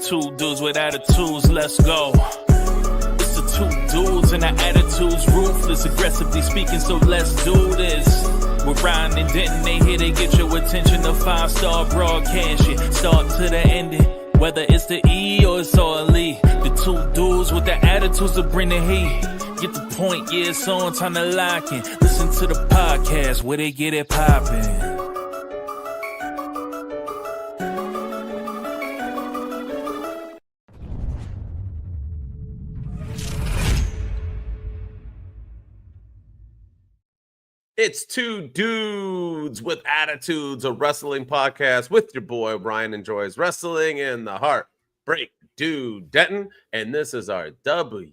two dudes with attitudes, let's go. It's the two dudes and the attitudes, ruthless, aggressively speaking, so let's do this. With Ryan and Denton, they here to get your attention. The 5-star broadcast, shit, start to the ending. Whether it's the E or it's all E. The two dudes with the attitudes to bring the heat. Get the point, yeah, it's on, time to lock in. Listen to the podcast where they get it poppin'. It's Two Dudes with Attitudes, a wrestling podcast with your boy Brian Enjoys Wrestling and the Heartbreak Dude Denton. And this is our WW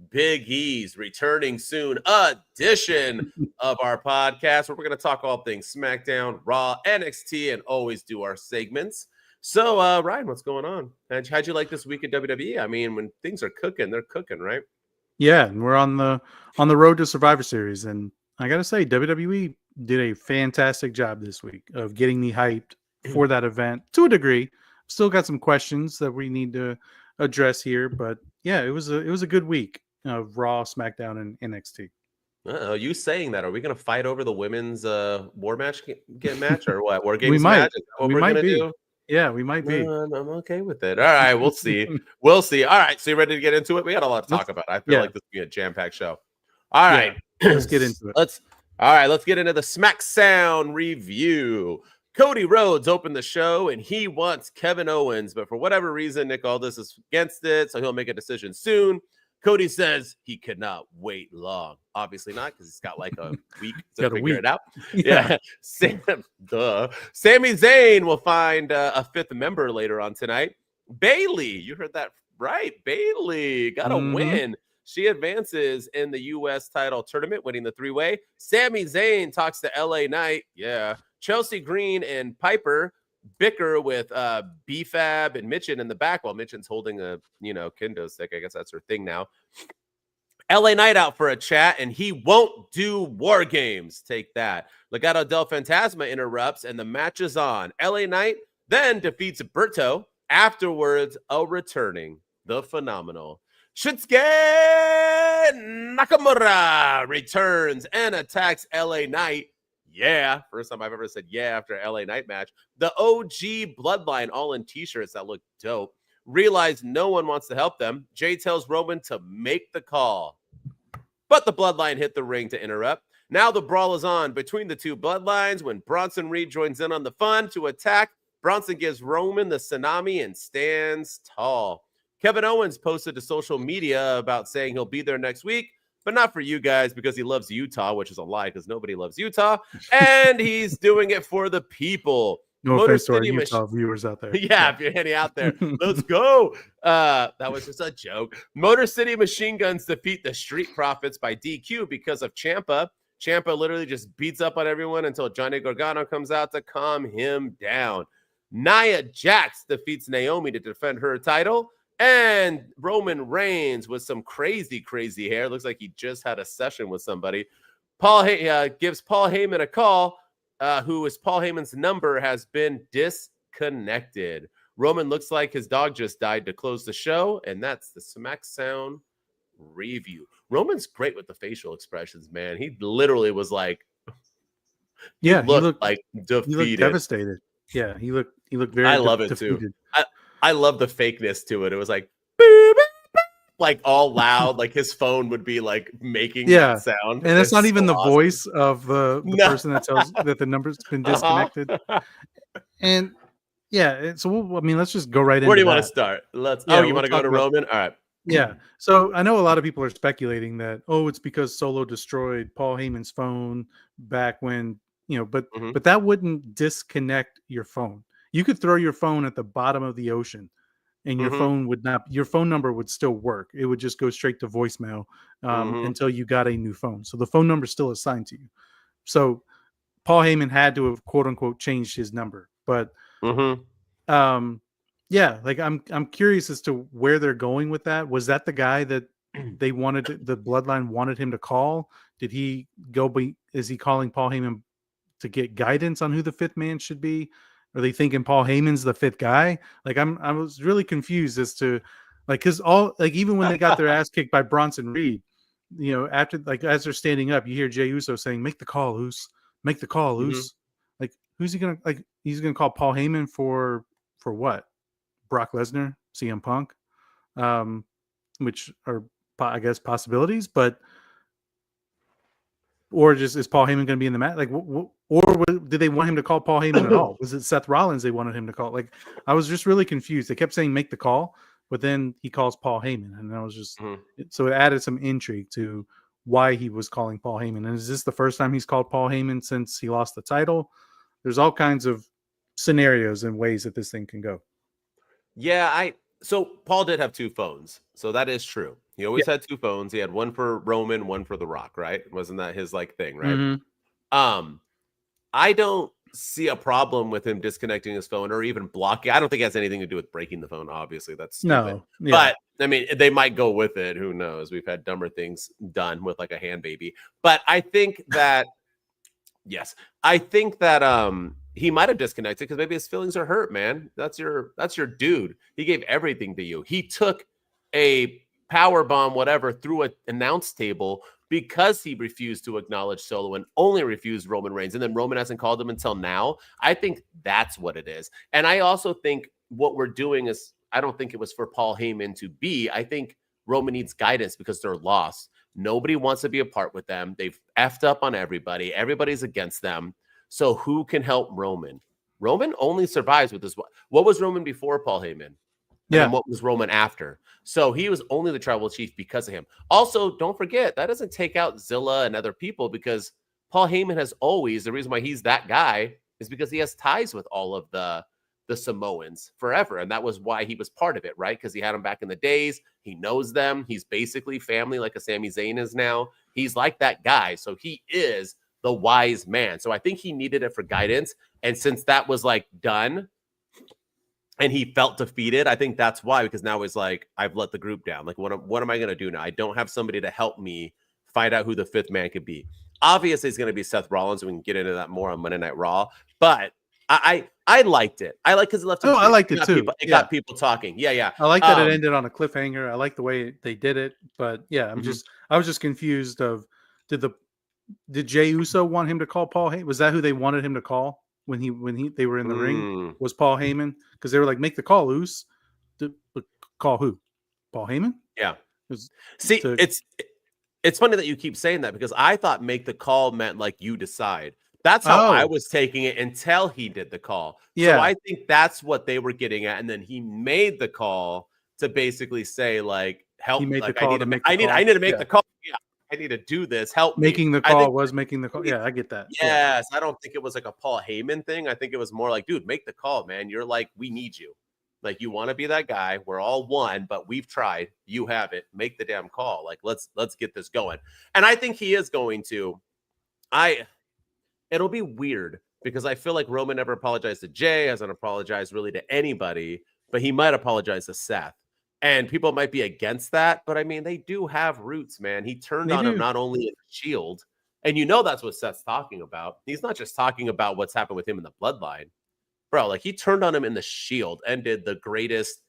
Big E's returning soon edition of our podcast where we're going to talk all things SmackDown, Raw, NXT, and always do our segments. So, Ryan, what's going on? How'd you like this week at WWE? I mean, when things are cooking, they're cooking, right? Yeah, and we're on the road to Survivor Series, and I gotta say, WWE did a fantastic job this week of getting me hyped for that event to a degree. Still got some questions that we need to address here, but yeah, it was a good week of Raw, SmackDown, and NXT. You saying that? Are we gonna fight over the women's war match match or what? War games match? Is that what we're gonna do? Yeah, we might be. I'm okay with it. All right, we'll see. We'll see. All right, so you ready to get into it? We got a lot to talk about. I feel like this will be a jam-packed show. All right, let's get into it. Let's get into the SmackDown review. Cody Rhodes opened the show, and he wants Kevin Owens, but for whatever reason, Nick Aldis is against it, so he'll make a decision soon. Cody says he could not wait long. Obviously not, because he's got like a week to figure it out. Yeah. Sami Zayn will find a fifth member later on tonight. Bayley, you heard that right. Bayley got a win. She advances in the U.S. title tournament, winning the three-way. Sami Zayn talks to LA Knight. Yeah. Chelsea Green and Piper bicker with B-Fab and Mitchin in the back while Mitchin's holding a kendo stick. I guess that's her thing now. LA Knight out for a chat, and he won't do War Games. Take that. Legado del Fantasma interrupts, and the match is on. LA Knight then defeats Berto. Afterwards, returning the phenomenal Shinsuke Nakamura returns and attacks LA Knight. Yeah, first time I've ever said yeah after an LA Knight match. The OG Bloodline, all in t-shirts that look dope, realize no one wants to help them. Jay tells Roman to make the call, but the Bloodline hit the ring to interrupt. Now the brawl is on between the two Bloodlines when Bronson Reed joins in on the fun to attack. Bronson gives Roman the tsunami and stands tall. Kevin Owens posted to social media about saying he'll be there next week, but not for you guys because he loves Utah, which is a lie because nobody loves Utah. And he's doing it for the people. No offense to our Utah viewers out there. Yeah, if you're any out there, let's go. That was just a joke. Motor City Machine Guns defeat the Street Profits by DQ because of Ciampa. Ciampa literally just beats up on everyone until Johnny Gargano comes out to calm him down. Nia Jax defeats Naomi to defend her title. And Roman Reigns with some crazy hair. Looks like he just had a session with somebody. Gives Paul Heyman a call, who is Paul Heyman's number has been disconnected. Roman looks like his dog just died to close the show, and that's the SmackDown review. Roman's great with the facial expressions, man. He literally was like, he looked like defeated. He looked devastated. Yeah, he looked very I love it defeated. too. I love the fakeness to it. It was like, boop, boop, like all loud, like his phone would be like making that sound. And it's not even the voice of the person that tells that the number's been disconnected. And so let's just go right into Where do you want to start? You want to go to Roman? All right. Yeah. So I know a lot of people are speculating that, it's because Solo destroyed Paul Heyman's phone back when, but that wouldn't disconnect your phone. You could throw your phone at the bottom of the ocean and your phone number would still work. It would just go straight to voicemail until you got a new phone. So the phone number is still assigned to you. So Paul Heyman had to have quote unquote changed his number, but I'm curious as to where they're going with that. Was that the guy that the Bloodline wanted him to call? Did he is he calling Paul Heyman to get guidance on who the fifth man should be? Are they thinking Paul Heyman's the fifth guy? Like I was really confused as to because even when they got their ass kicked by Bronson Reed, after as they're standing up, you hear Jey Uso saying, "Make the call, Uso. Make the call, Uso." Like who's he gonna He's gonna call Paul Heyman for what? Brock Lesnar, CM Punk, which are I guess possibilities, but. Or just is Paul Heyman going to be in the match? Did they want him to call Paul Heyman at all? Was it Seth Rollins they wanted him to call? I was just really confused. They kept saying make the call, but then he calls Paul Heyman, and I was just so it added some intrigue to why he was calling Paul Heyman. And is this the first time he's called Paul Heyman since he lost the title? There's all kinds of scenarios and ways that this thing can go. Yeah, so Paul did have two phones, so that is true. He always had two phones. He had one for Roman, one for The Rock, right? Wasn't that his thing, right? I don't see a problem with him disconnecting his phone or even blocking. I don't think it has anything to do with breaking the phone. Obviously, that's stupid. No, but I mean, they might go with it. Who knows? We've had dumber things done with a hand baby. But I think that he might have disconnected because maybe his feelings are hurt, man. That's your dude. He gave everything to you. He took a power bomb, whatever, through an announce table because he refused to acknowledge Solo and only refused Roman Reigns. And then Roman hasn't called him until now. I think that's what it is. And I also think what we're doing is, I don't think it was for Paul Heyman to be. I think Roman needs guidance because they're lost. Nobody wants to be a part with them. They've effed up on everybody. Everybody's against them. So who can help Roman? Roman only survives with this. What was Roman before Paul Heyman? And what was Roman after? So he was only the tribal chief because of him. Also, don't forget, that doesn't take out Zilla and other people because Paul Heyman has always, the reason why he's that guy is because he has ties with all of the Samoans forever. And that was why he was part of it, right? Because he had them back in the days. He knows them. He's basically family like a Sami Zayn is now. He's like that guy. So he is the wise man. So I think he needed it for guidance. And since that was done, and he felt defeated, I think that's why, because now he's I've let the group down. What am I going to do now? I don't have somebody to help me find out who the fifth man could be. Obviously, it's going to be Seth Rollins. We can get into that more on Monday Night Raw. But I liked it. I like because it left. I liked it too. It got people talking. Yeah. I like that it ended on a cliffhanger. I like the way they did it. But yeah, I was just confused of did Jey Uso want him to call Paul Heyman? Was that who they wanted him to call? When they were in the ring, was Paul Heyman, because they were like, make the call, Uso. Call who? Paul Heyman? Yeah. It's funny that you keep saying that because I thought make the call meant you decide. That's how I was taking it until he did the call. Yeah. So I think that's what they were getting at, and then he made the call to basically say help. He made the call. I need to make the call. Yeah. I need to do this. Help me. Making the call was making the call. Yeah, I get that. Yes. I don't think it was a Paul Heyman thing. I think it was more dude, make the call, man. You're we need you. You want to be that guy. We're all one, but we've tried. You have it. Make the damn call. Let's get this going. And I think he is going to. It'll be weird because I feel like Roman never apologized to Jay, hasn't apologized really to anybody, but he might apologize to Seth. And people might be against that, but I mean, they do have roots, man. He turned on him not only in the Shield, and that's what Seth's talking about. He's not just talking about what's happened with him in the Bloodline. Bro, he turned on him in the Shield and did the greatest,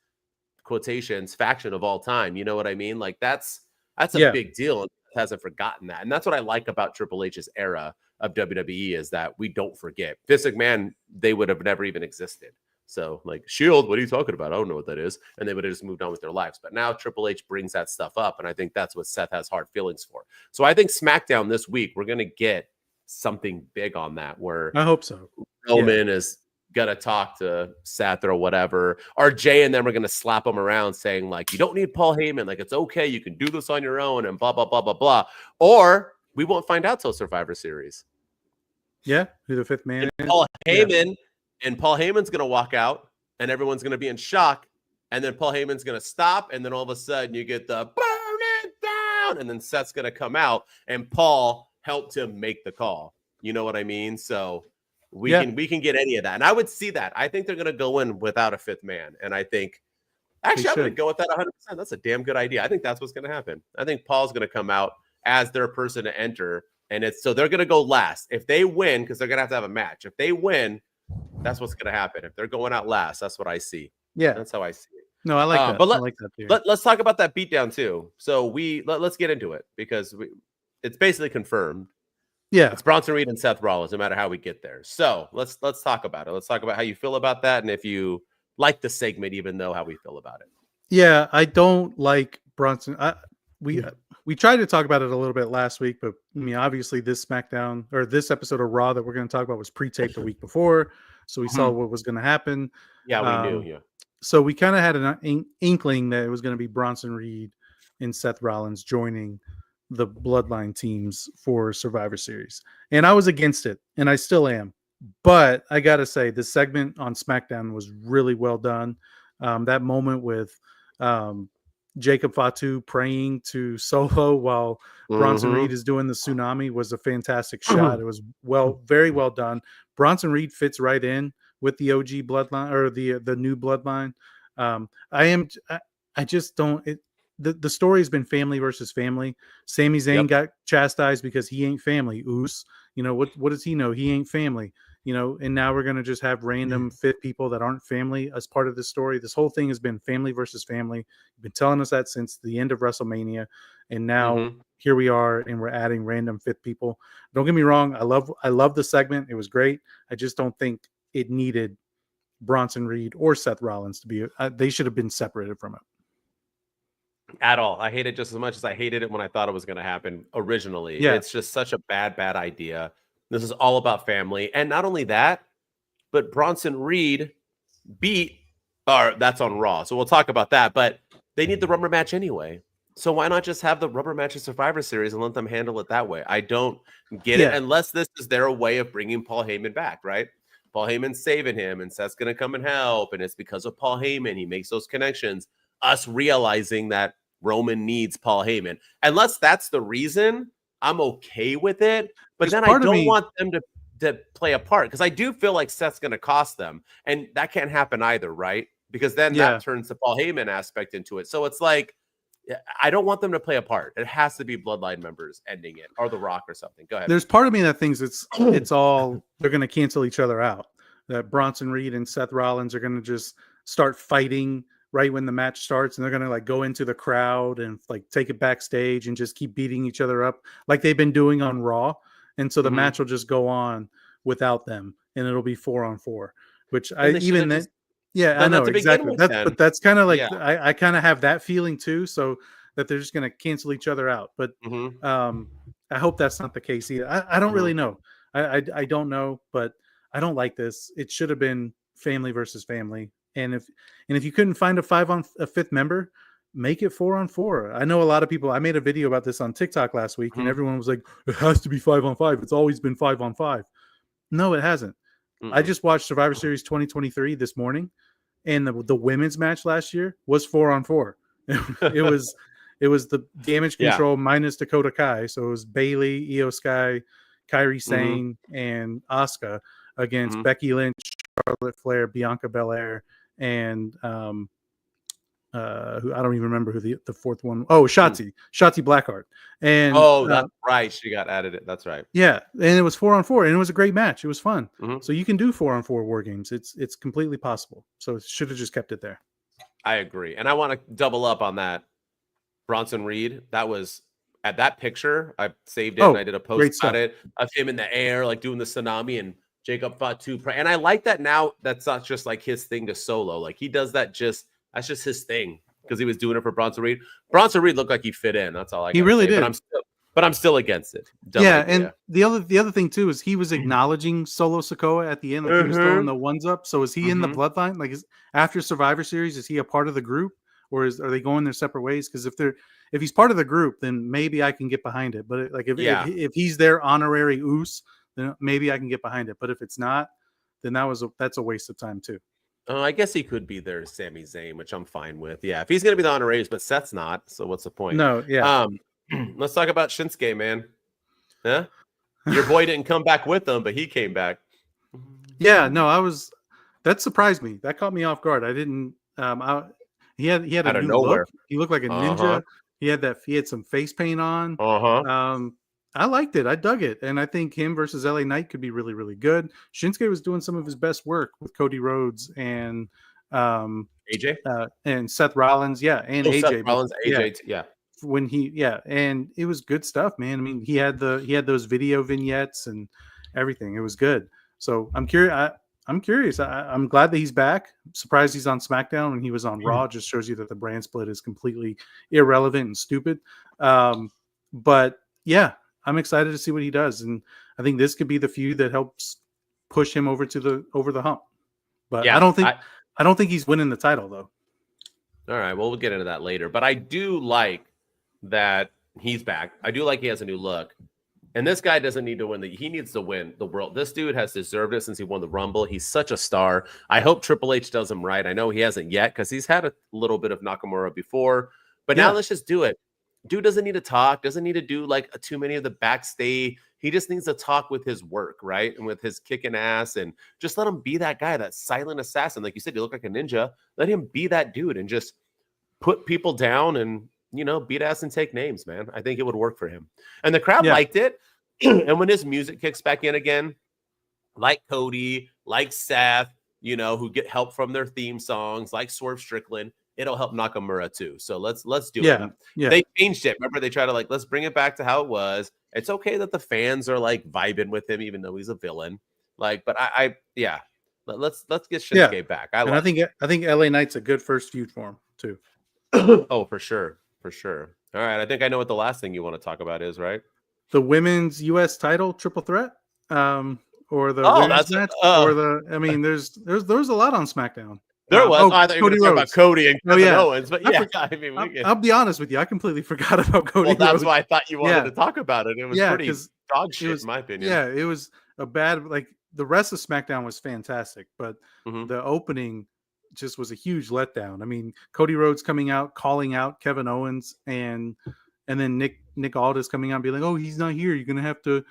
quotations, faction of all time. You know what I mean? That's a big deal, and hasn't forgotten that. And that's what I like about Triple H's era of WWE is that we don't forget. Vince McMahon, they would have never even existed. So Shield, what are you talking about? I don't know what that is. And they would have just moved on with their lives. But now Triple H brings that stuff up. And I think that's what Seth has hard feelings for. So I think SmackDown this week, we're going to get something big on that where I hope so. Roman is going to talk to Seth or whatever. Or Jay and them are going to slap him around saying you don't need Paul Heyman. It's okay. You can do this on your own and blah, blah, blah, blah, blah. Or we won't find out till Survivor Series. Yeah. Who the fifth man is. Paul Heyman. Yeah. And Paul Heyman's going to walk out and everyone's going to be in shock. And then Paul Heyman's going to stop. And then all of a sudden you get the burn it down. And then Seth's going to come out and Paul helped him make the call. You know what I mean? So we can get any of that. And I would see that. I think they're going to go in without a fifth man. And I think actually I'm going to go with that 100%. That's a damn good idea. I think that's what's going to happen. I think Paul's going to come out as their person to enter. And so they're going to go last. If they win, because they're going to have a match. If they win, That's what's going to happen. If they're going out last, that's what I see. Yeah. That's how I see it. No, I like that. But I like that theory. let's talk about that beatdown too. So let's get into it because it's basically confirmed. Yeah. It's Bronson Reed and Seth Rollins, no matter how we get there. So let's talk about it. Let's talk about how you feel about that and if you like the segment, even though how we feel about it. Yeah, I don't like Bronson. We tried to talk about it a little bit last week, but I mean, obviously this SmackDown or this episode of Raw that we're going to talk about was pre-taped the week before, so we saw what was going to happen. Yeah, we knew. Yeah. So we kind of had an inkling that it was going to be Bronson Reed and Seth Rollins joining the Bloodline teams for Survivor Series, and I was against it, and I still am. But I got to say, the segment on SmackDown was really well done. That moment with Jacob Fatu praying to Solo while Bronson Reed is doing the tsunami was a fantastic shot. It was very well done. Bronson Reed fits right in with the OG Bloodline or the new Bloodline. I just don't. The story has been family versus family. Sami Zayn got chastised because he ain't family. Oos, what does he know? He ain't family. And now we're going to just have random fit people that aren't family as part of this story. This whole thing has been family versus family. You've been telling us that since the end of WrestleMania. And now here we are, and we're adding random fit people. Don't get me wrong. I love the segment. It was great. I just don't think it needed Bronson Reed or Seth Rollins to be, they should have been separated from it. At all. I hate it just as much as I hated it when I thought it was going to happen originally. Yeah. It's just such a bad idea. This is all about family. And not only that, but Bronson Reed that's on Raw. So we'll talk about that. But they need the rubber match anyway. So why not just have the rubber match of Survivor Series and let them handle it that way? I don't get it unless this is their way of bringing Paul Heyman back, right? Paul Heyman's saving him and Seth's going to come and help. And it's because of Paul Heyman. He makes those connections. Us realizing that Roman needs Paul Heyman. Unless that's the reason, I'm okay with it. But then I don't want them to play a part because I do feel like Seth's going to cost them. And that can't happen either, right? Because then that turns the Paul Heyman aspect into it. So it's like, I don't want them to play a part. It has to be Bloodline members ending it or The Rock or something. Go ahead. There's part of me that thinks it's all, they're going to cancel each other out. That Bronson Reed and Seth Rollins are going to just start fighting right when the match starts, and they're going to like go into the crowd and like take it backstage and just keep beating each other up like they've been doing on Raw. And so the match will just go on without them, and it'll be 4-on-4, which I know exactly. But that's kind of like, I kind of have that feeling too. So that they're just going to cancel each other out. But I hope that's not the case either. I don't really know. I don't know, but I don't like this. It should have been family versus family. And if you couldn't find a fifth member, make it 4-on-4. I know a lot of people. I made a video about this on TikTok last week, and everyone was like, "It has to be 5-on-5. It's always been 5-on-5." No, it hasn't. I just watched Survivor Series 2023 this morning, and the women's match last year was 4-on-4. It was the Damage Control minus Dakota Kai, so it was Bayley, Io Sky, Kairi Sane, and Asuka against Becky Lynch, Charlotte Flair, Bianca Belair, and who I don't even remember who the fourth one. Oh, Shotzi Blackheart. And that's right. She got added it. That's right. Yeah, and it was 4-on-4, and it was a great match. It was fun. So you can do 4-on-4 war games. It's completely possible. So should have just kept it there. I agree, and I want to double up on that. Bronson Reed. That was at that picture. I saved it and I did a post about it of him in the air, like doing the tsunami and Jacob Fatu. And I like that now. That's not just like his thing to Solo. Like he does that that's just his thing because he was doing it for Bronson Reed. Bronson Reed looked like he fit in. That's all I. He really did. But I'm still against it. The other thing too is he was acknowledging Solo Sikoa at the end, like he was throwing the ones up. So is he in the Bloodline? Like after Survivor Series, is he a part of the group, or are they going their separate ways? Because if he's part of the group, then maybe I can get behind it. But if he's their honorary Oos, then maybe I can get behind it. But if it's not, then that's a waste of time too. I guess he could be their Sami Zayn, which I'm fine with. Yeah, if he's gonna be the honoraries, but Seth's not. So what's the point? No, yeah. Let's talk about Shinsuke, man. Yeah, your boy didn't come back with them, but he came back. Yeah, no, that surprised me. That caught me off guard. I didn't. He had a new look. He looked like a ninja. He had some face paint on. I liked it. I dug it. And I think him versus LA Knight could be really, really good. Shinsuke was doing some of his best work with Cody Rhodes and AJ and Seth Rollins. Yeah. And AJ. Seth Rollins, AJ, yeah. When and it was good stuff, man. I mean, he had those video vignettes and everything. It was good. So I'm curious. I'm curious. I'm glad that he's back. I'm surprised he's on SmackDown when he was on Raw. Just shows you that the brand split is completely irrelevant and stupid. But yeah, I'm excited to see what he does, and I think this could be the feud that helps push him over the hump. But yeah, I don't think he's winning the title though. All right, well, we'll get into that later. But I do like that he's back. I do like he has a new look. And this guy doesn't need to win. He needs to win the world. This dude has deserved it since he won the Rumble. He's such a star. I hope Triple H does him right. I know he hasn't yet because he's had a little bit of Nakamura before. But now let's just do it. Dude doesn't need to talk. Doesn't need to do like too many of the backstage. He just needs to talk with his work, right? And with his kicking ass. And just let him be that guy, that silent assassin. Like you said, you look like a ninja. Let him be that dude and just put people down and, beat ass and take names, man. I think it would work for him. And the crowd liked it. And when his music kicks back in again, like Cody, like Seth, who get help from their theme songs, like Swerve Strickland, it'll help Nakamura too. So let's do it. Yeah. They changed it. Remember, they try to let's bring it back to how it was. It's okay that the fans are vibing with him, even though he's a villain. But let's get Shinsuke back. I think LA Knight's a good first feud for him too. Oh, for sure. All right, I think I know what the last thing you want to talk about is, right? The women's U.S. title triple threat, or the women's match, or there's a lot on SmackDown. There was. I thought you were going to talk about Cody and Kevin Owens, but I'll be honest with you, I completely forgot about Cody. Well, that's why I thought you wanted to talk about it. It was pretty dog shit, in my opinion. Yeah, it was a bad. The rest of SmackDown was fantastic, but the opening just was a huge letdown. I mean, Cody Rhodes coming out, calling out Kevin Owens, and then Nick Aldis coming out and being like, "Oh, he's not here. You're gonna have to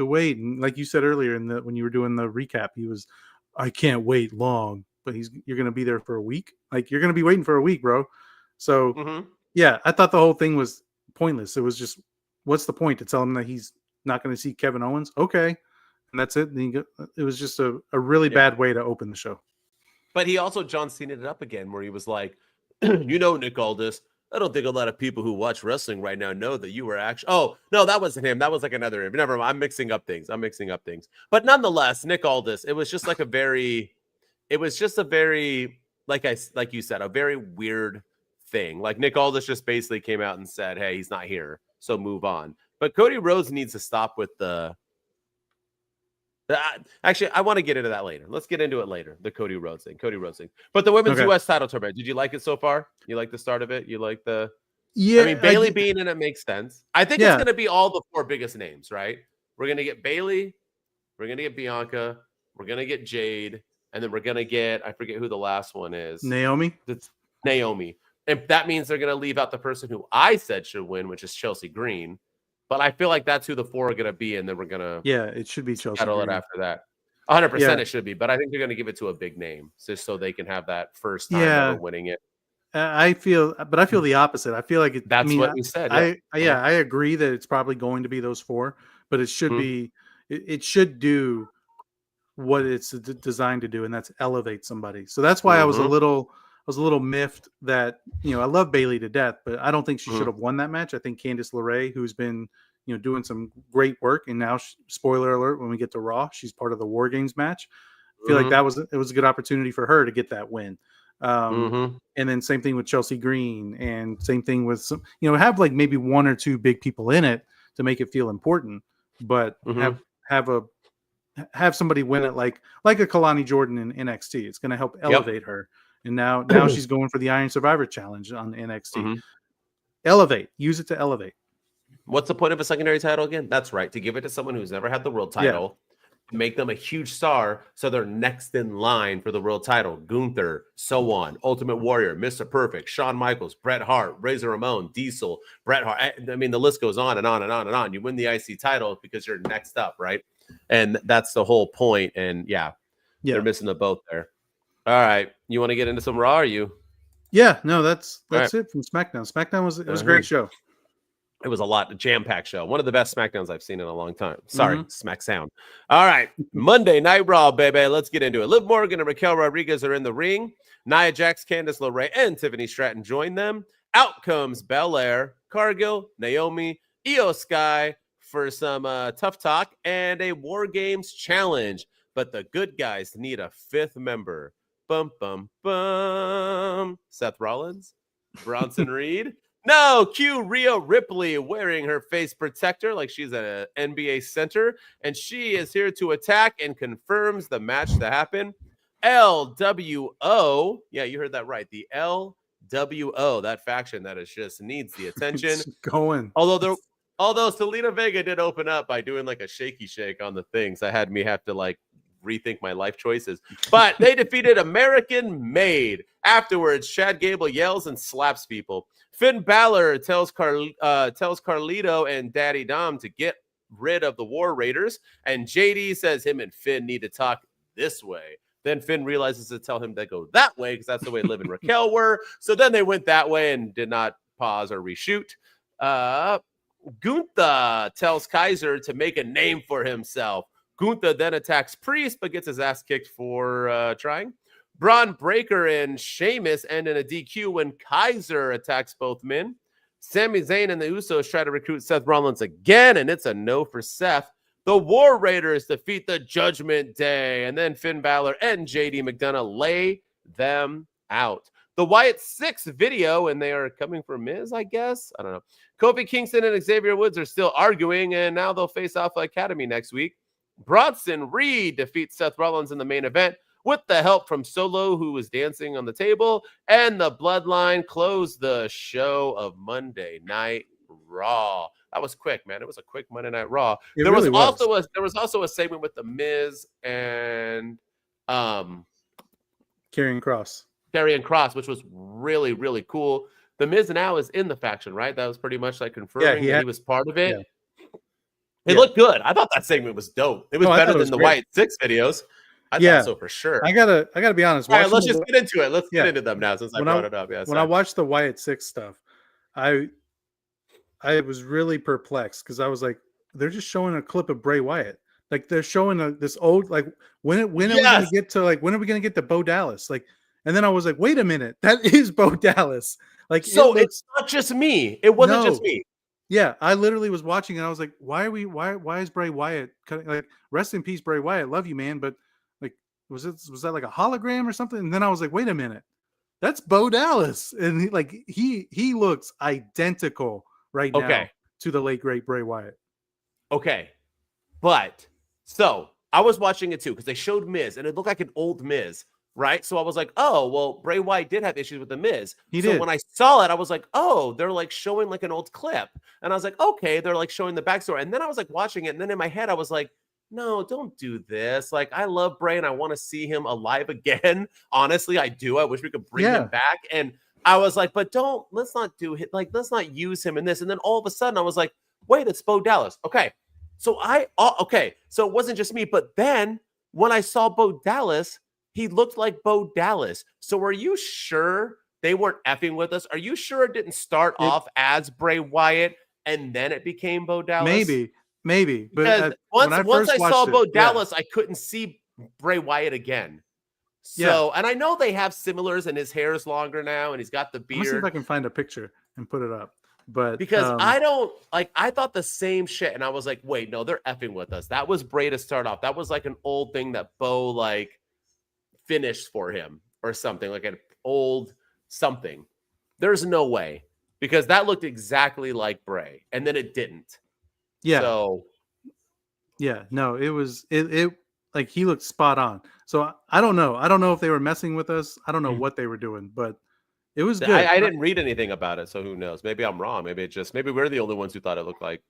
wait." And like you said earlier when you were doing the recap, he was, "I can't wait long," but you're gonna be there for a week. You're gonna be waiting for a week, bro. So I thought the whole thing was pointless. It was just, what's the point to tell him that he's not going to see Kevin Owens? Okay, and that's it. It was just a really bad way to open the show. But he also John Cena'd it up again, where he was like, Nick Aldis, I don't think a lot of people who watch wrestling right now know that you were actually. Oh, no, that wasn't him. That was another. Never mind. I'm mixing up things. But nonetheless, Nick Aldis, it was just a very, like you said, a very weird thing. Nick Aldis just basically came out and said, hey, he's not here, so move on. But Cody Rhodes needs to stop with the. Actually, I want to get into that later. Let's get into it later. The Cody Rhodes thing. But the women's U.S. title tournament, did you like it so far? You like the start of it? You like the? Yeah. I mean, Bayley being in it makes sense. I think it's going to be all the four biggest names, right? We're going to get Bayley. We're going to get Bianca. We're going to get Jade. And then we're going to get, I forget who the last one is. Naomi. That's Naomi. And that means they're going to leave out the person who I said should win, which is Chelsea Green. But I feel like that's who the four are going to be, and then we're going to it should be Chelsea settle Green. It after that. 100% it should be, but I think they're going to give it to a big name just so they can have that first time ever winning it. I feel the opposite. I feel like that's what we said. I agree that it's probably going to be those four, but it should be it should do what it's designed to do, and that's elevate somebody. So that's why I was a little miffed that, I love Bayley to death, but I don't think she should have won that match. I think Candice LeRae, who's been, doing some great work, and now, spoiler alert, when we get to Raw, she's part of the War Games match. I feel like it was a good opportunity for her to get that win. And then same thing with Chelsea Green, and same thing with some, have maybe one or two big people in it to make it feel important, but have somebody win it like a Kalani Jordan in NXT. It's going to help elevate her. And now she's going for the Iron Survivor Challenge on NXT. Elevate. Use it to elevate. What's the point of a secondary title again? That's right. To give it to someone who's never had the world title, make them a huge star so they're next in line for the world title. Gunther, so on. Ultimate Warrior, Mr. Perfect, Shawn Michaels, Bret Hart, Razor Ramon, Diesel, Bret Hart. I mean, the list goes on and on and on and on. You win the IC title because you're next up, right? And that's the whole point. And they're missing the boat there. All right. You want to get into some Raw, or you? Yeah, no, that's it from SmackDown. SmackDown was a great show. It was a lot, a jam-packed show. One of the best SmackDowns I've seen in a long time. Sorry, Smack Sound. All right, Monday Night Raw, baby. Let's get into it. Liv Morgan and Raquel Rodriguez are in the ring. Nia Jax, Candice LeRae, and Tiffany Stratton join them. Out comes Belair, Cargill, Naomi, Io Sky for some tough talk and a War Games challenge. But the good guys need a fifth member. Bum, bum, bum. Seth Rollins, Bronson Reed. No, cue Rhea Ripley wearing her face protector like she's an NBA center. And she is here to attack and confirms the match to happen. LWO. Yeah, you heard that right. The LWO, that faction that is just needs the attention. It's going. Although Selena Vega did open up by doing like a shaky shake on the things, that had me have to like rethink my life choices. But they defeated American Made. Afterwards, Chad Gable yells and slaps people. Finn Balor tells Carlito and Daddy Dom to get rid of the War Raiders, and JD says him and Finn need to talk this way. Then Finn realizes to tell him to go that way because that's the way Liv and Raquel were. So then they went that way and did not pause or reshoot. Gunther tells Kaiser to make a name for himself. Gunther then attacks Priest, but gets his ass kicked for trying. Braun Breaker and Sheamus end in a DQ when Kaiser attacks both men. Sami Zayn and the Usos try to recruit Seth Rollins again, and it's a no for Seth. The War Raiders defeat the Judgment Day, and then Finn Balor and JD McDonough lay them out. The Wyatt 6 video, and they are coming for Miz, I guess. I don't know. Kofi Kingston and Xavier Woods are still arguing, and now they'll face Alpha Academy next week. Bronson Reed defeats Seth Rollins in the main event with the help from Solo, who was dancing on the table, and the Bloodline close the show of Monday Night Raw. That was quick, man. It was a quick Monday Night Raw. There was also a segment with the Miz and Karrion Kross, which was really, really cool. The Miz now is in the faction, right? That was pretty much like confirming that he was part of it. Yeah. It looked good. I thought that segment was dope. It was better than the Wyatt 6 videos. I thought so for sure. I gotta be honest. All right, let's just get into it. Let's get into them now since I brought it up. Yeah, when I watched the Wyatt 6 stuff, I was really perplexed because I was like, they're just showing a clip of Bray Wyatt. Like they're showing this old, like when are we gonna get to Bo Dallas? Like, and then I was like, wait a minute, that is Bo Dallas. Like, so it's not just me. It wasn't just me. Yeah, I literally was watching and I was like, why is Bray Wyatt cutting, like, rest in peace, Bray Wyatt, love you, man, but like was that like a hologram or something? And then I was like, wait a minute, that's Bo Dallas, and he looks identical right now to the late great Bray Wyatt. Okay, but so I was watching it too because they showed Miz and it looked like an old Miz. Right. So I was like, oh, well, Bray Wyatt did have issues with the Miz. So when I saw it, I was like, oh, they're like showing like an old clip. And I was like, okay, they're like showing the backstory. And then I was like watching it. And then in my head, I was like, no, don't do this. Like, I love Bray and I want to see him alive again. Honestly, I do. I wish we could bring him back. And I was like, but let's not do it. Like, let's not use him in this. And then all of a sudden I was like, wait, it's Bo Dallas. Okay. So so it wasn't just me. But then when I saw Bo Dallas, he looked like Bo Dallas. So are you sure they weren't effing with us? Are you sure it didn't start off as Bray Wyatt and then it became Bo Dallas? Maybe. Because once I saw Bo Dallas, I couldn't see Bray Wyatt again. So, and I know they have similars and his hair is longer now and he's got the beard. Let's see if I can find a picture and put it up. But because I thought the same shit and I was like, wait, no, they're effing with us. That was Bray to start off. That was like an old thing that Bo like finished for him or something, like an old something. There's no way, because that looked exactly like Bray and then it didn't. No, it was it like he looked spot on. So I don't know if they were messing with us. I don't know what they were doing, but it was good. I didn't read anything about it, so who knows? Maybe I'm wrong. Maybe we're the only ones who thought it looked like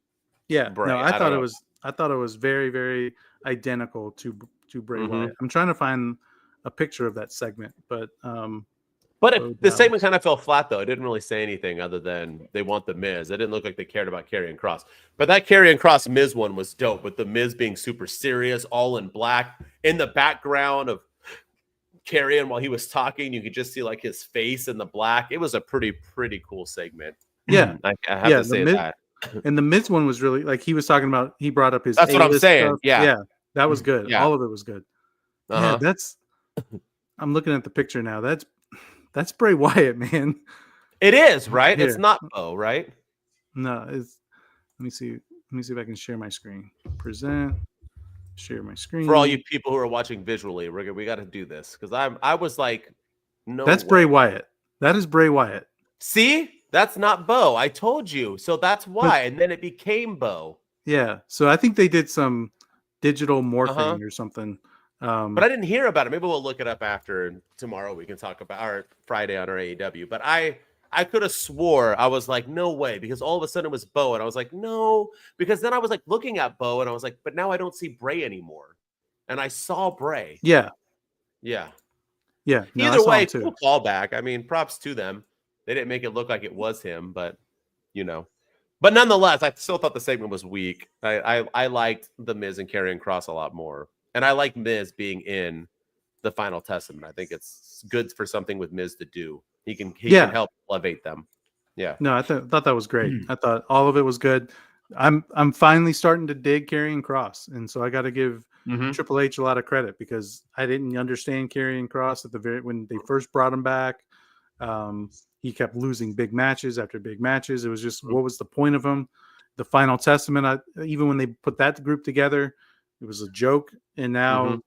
Bray. No, I thought it was very, very identical to Bray Wyatt. I'm trying to find a picture of that segment, but the segment kind of fell flat though. It didn't really say anything other than they want the Miz. It didn't look like they cared about Karrion Kross. But that Karrion Kross Miz one was dope, with the Miz being super serious, all in black. In the background of Karrion while he was talking, you could just see like his face in the black. It was a pretty cool segment. Yeah, I have to say that. And the Miz one was really like he was talking about. He brought up his. That's what I'm A-list saying. stuff. Yeah, that was good. Yeah. All of it was good. Uh-huh. Yeah, that's. I'm looking at the picture now. That's Bray Wyatt, man. It is, right? Here. It's not Bo, right? No, it's. Let me see. Let me see if I can share my screen. Present. Share my screen. For all you people who are watching visually, we got to do this because I was like, no. That's Bray Wyatt. That is Bray Wyatt. See, that's not Bo. I told you, so that's why. And then it became Bo. Yeah. So I think they did some digital morphing or something. But I didn't hear about it. Maybe we'll look it up after, and tomorrow we can talk about our Friday on our AEW. But I could have swore I was like, no way, because all of a sudden it was Bo, and I was like, no, because then I was like looking at Bo, and I was like, but now I don't see Bray anymore, and I saw Bray. Yeah. No, Either way, cool callback. I mean, props to them. They didn't make it look like it was him, but But nonetheless, I still thought the segment was weak. I liked the Miz and Karrion Kross a lot more. And I like Miz being in the Final Testament. I think it's good for something with Miz to do. He can help elevate them. Yeah. No, I thought that was great. I thought all of it was good. I'm finally starting to dig Karrion Kross, and so I got to give Triple H a lot of credit because I didn't understand Karrion Kross when they first brought him back. He kept losing big matches after big matches. It was just what was the point of him? The Final Testament. Even when they put that group together, it was a joke, and now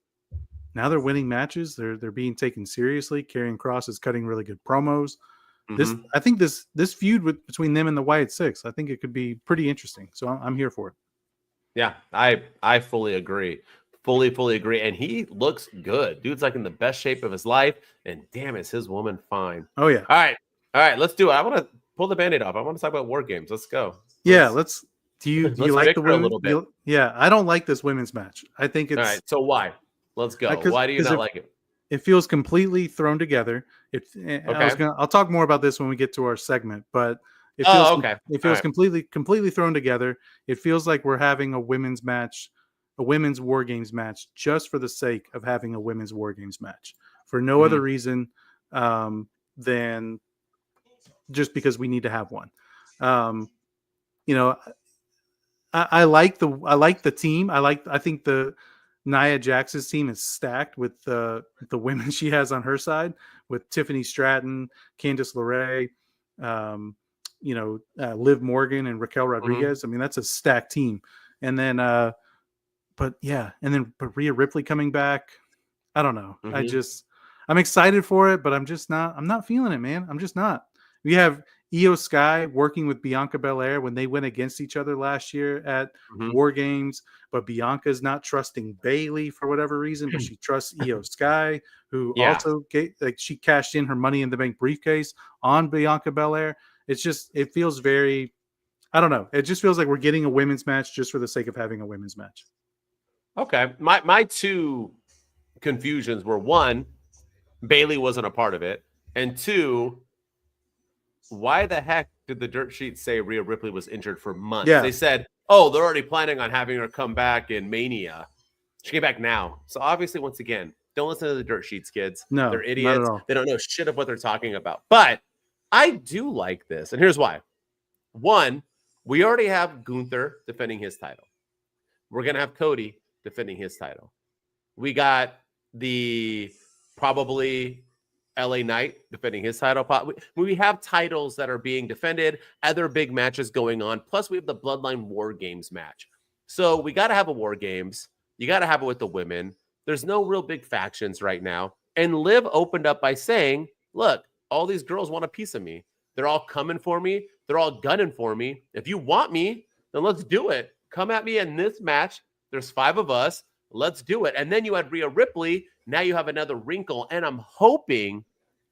they're winning matches. They're being taken seriously. Karrion Kross is cutting really good promos. I think this feud between them and the Wyatt Six, I think it could be pretty interesting. So I'm here for it. Yeah, I fully agree. Fully agree. And he looks good. Dude's like in the best shape of his life. And damn, is his woman fine. Oh yeah. All right, let's do it. I want to pull the Band-Aid off. I want to talk about War Games. Let's go. Let's do you like the women? A little bit? Yeah, I don't like this women's match. I think it's all right. So why? Let's go. Why do you not like it? It feels completely thrown together. I'll talk more about this when we get to our segment, but it feels completely thrown together. It feels like we're having a women's match, a women's War Games match, just for the sake of having a women's War Games match, for no other reason than just because we need to have one. I like the team. I think the Nia Jax's team is stacked with the women she has on her side, with Tiffany Stratton, Candice LeRae, Liv Morgan and Raquel Rodriguez. I mean, that's a stacked team. And then, but Rhea Ripley coming back. I don't know. I'm excited for it, but I'm not feeling it, man. I'm just not. We have Io Sky working with Bianca Belair when they went against each other last year at War Games, but Bianca's not trusting Bayley for whatever reason, but she trusts Io Sky, who also she cashed in her Money in the Bank briefcase on Bianca Belair. It feels very, I don't know. It just feels like we're getting a women's match just for the sake of having a women's match. Okay. My two confusions were, one, Bayley wasn't a part of it, and two, why the heck did the dirt sheet say Rhea Ripley was injured for months? Yeah. They said, oh, they're already planning on having her come back in Mania. She came back now. So obviously, once again, don't listen to the dirt sheets, kids. No, they're idiots. not at all. They don't know shit of what they're talking about. But I do like this. And here's why. One, we already have Gunther defending his title. We're going to have Cody defending his title. We got the probably LA Knight defending his title. We have titles that are being defended, other big matches going on. Plus, we have the Bloodline War Games match. So we got to have a War Games. You got to have it with the women. There's no real big factions right now. And Liv opened up by saying, look, all these girls want a piece of me. They're all coming for me. They're all gunning for me. If you want me, then let's do it. Come at me in this match. There's 5 of us. Let's do it. And then you had Rhea Ripley. Now you have another wrinkle. And I'm hoping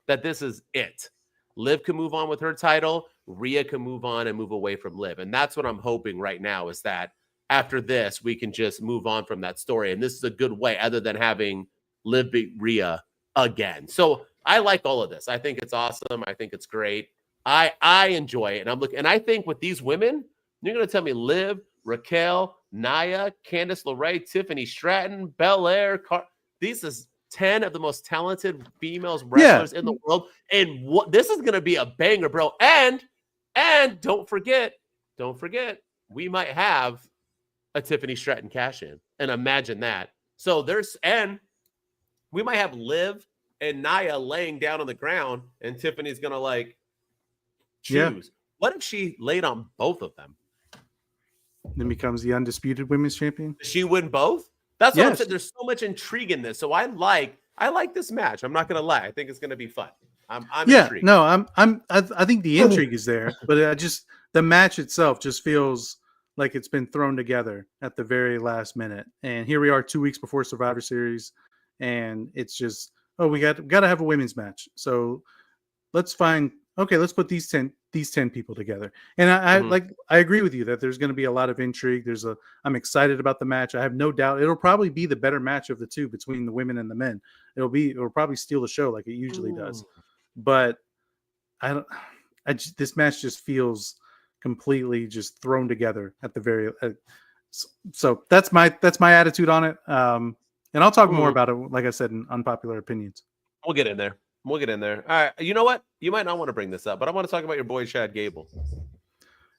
that this is it. Liv can move on with her title. Rhea can move on and move away from Liv. And that's what I'm hoping right now, is that after this, we can just move on from that story. And this is a good way, other than having Liv beat Rhea again. So I like all of this. I think it's awesome. I think it's great. I enjoy it. And I think with these women, you're going to tell me Liv, Raquel, Nia, Candice LeRae, Tiffany Stratton, Belair, these is 10 of the most talented females wrestlers in the world. And this is going to be a banger, bro. And don't forget don't forget, we might have a Tiffany Stratton cash in. And imagine that. So and we might have Liv and Nia laying down on the ground, and Tiffany's going to like choose. Yeah. What if she laid on both of them? Then becomes the undisputed women's champion. Does she win both? That's what I'm saying. There's so much intrigue in this. So I like this match. I'm not going to lie. I think it's going to be fun. I'm intrigued. No, I think the intrigue is there, but the match itself just feels like it's been thrown together at the very last minute. And here we are 2 weeks before Survivor Series, and it's just, we got to have a women's match. So let's put these 10 people together. And I agree with you that there's going to be a lot of intrigue. I'm excited about the match. I have no doubt it'll probably be the better match of the two between the women and the men. It'll probably steal the show like it usually does. But this match just feels completely just thrown together at the very so that's my attitude on it. And I'll talk more about it, like I said, in unpopular opinions. We'll get in there. All right. You know what? You might not want to bring this up, but I want to talk about your boy Chad Gable.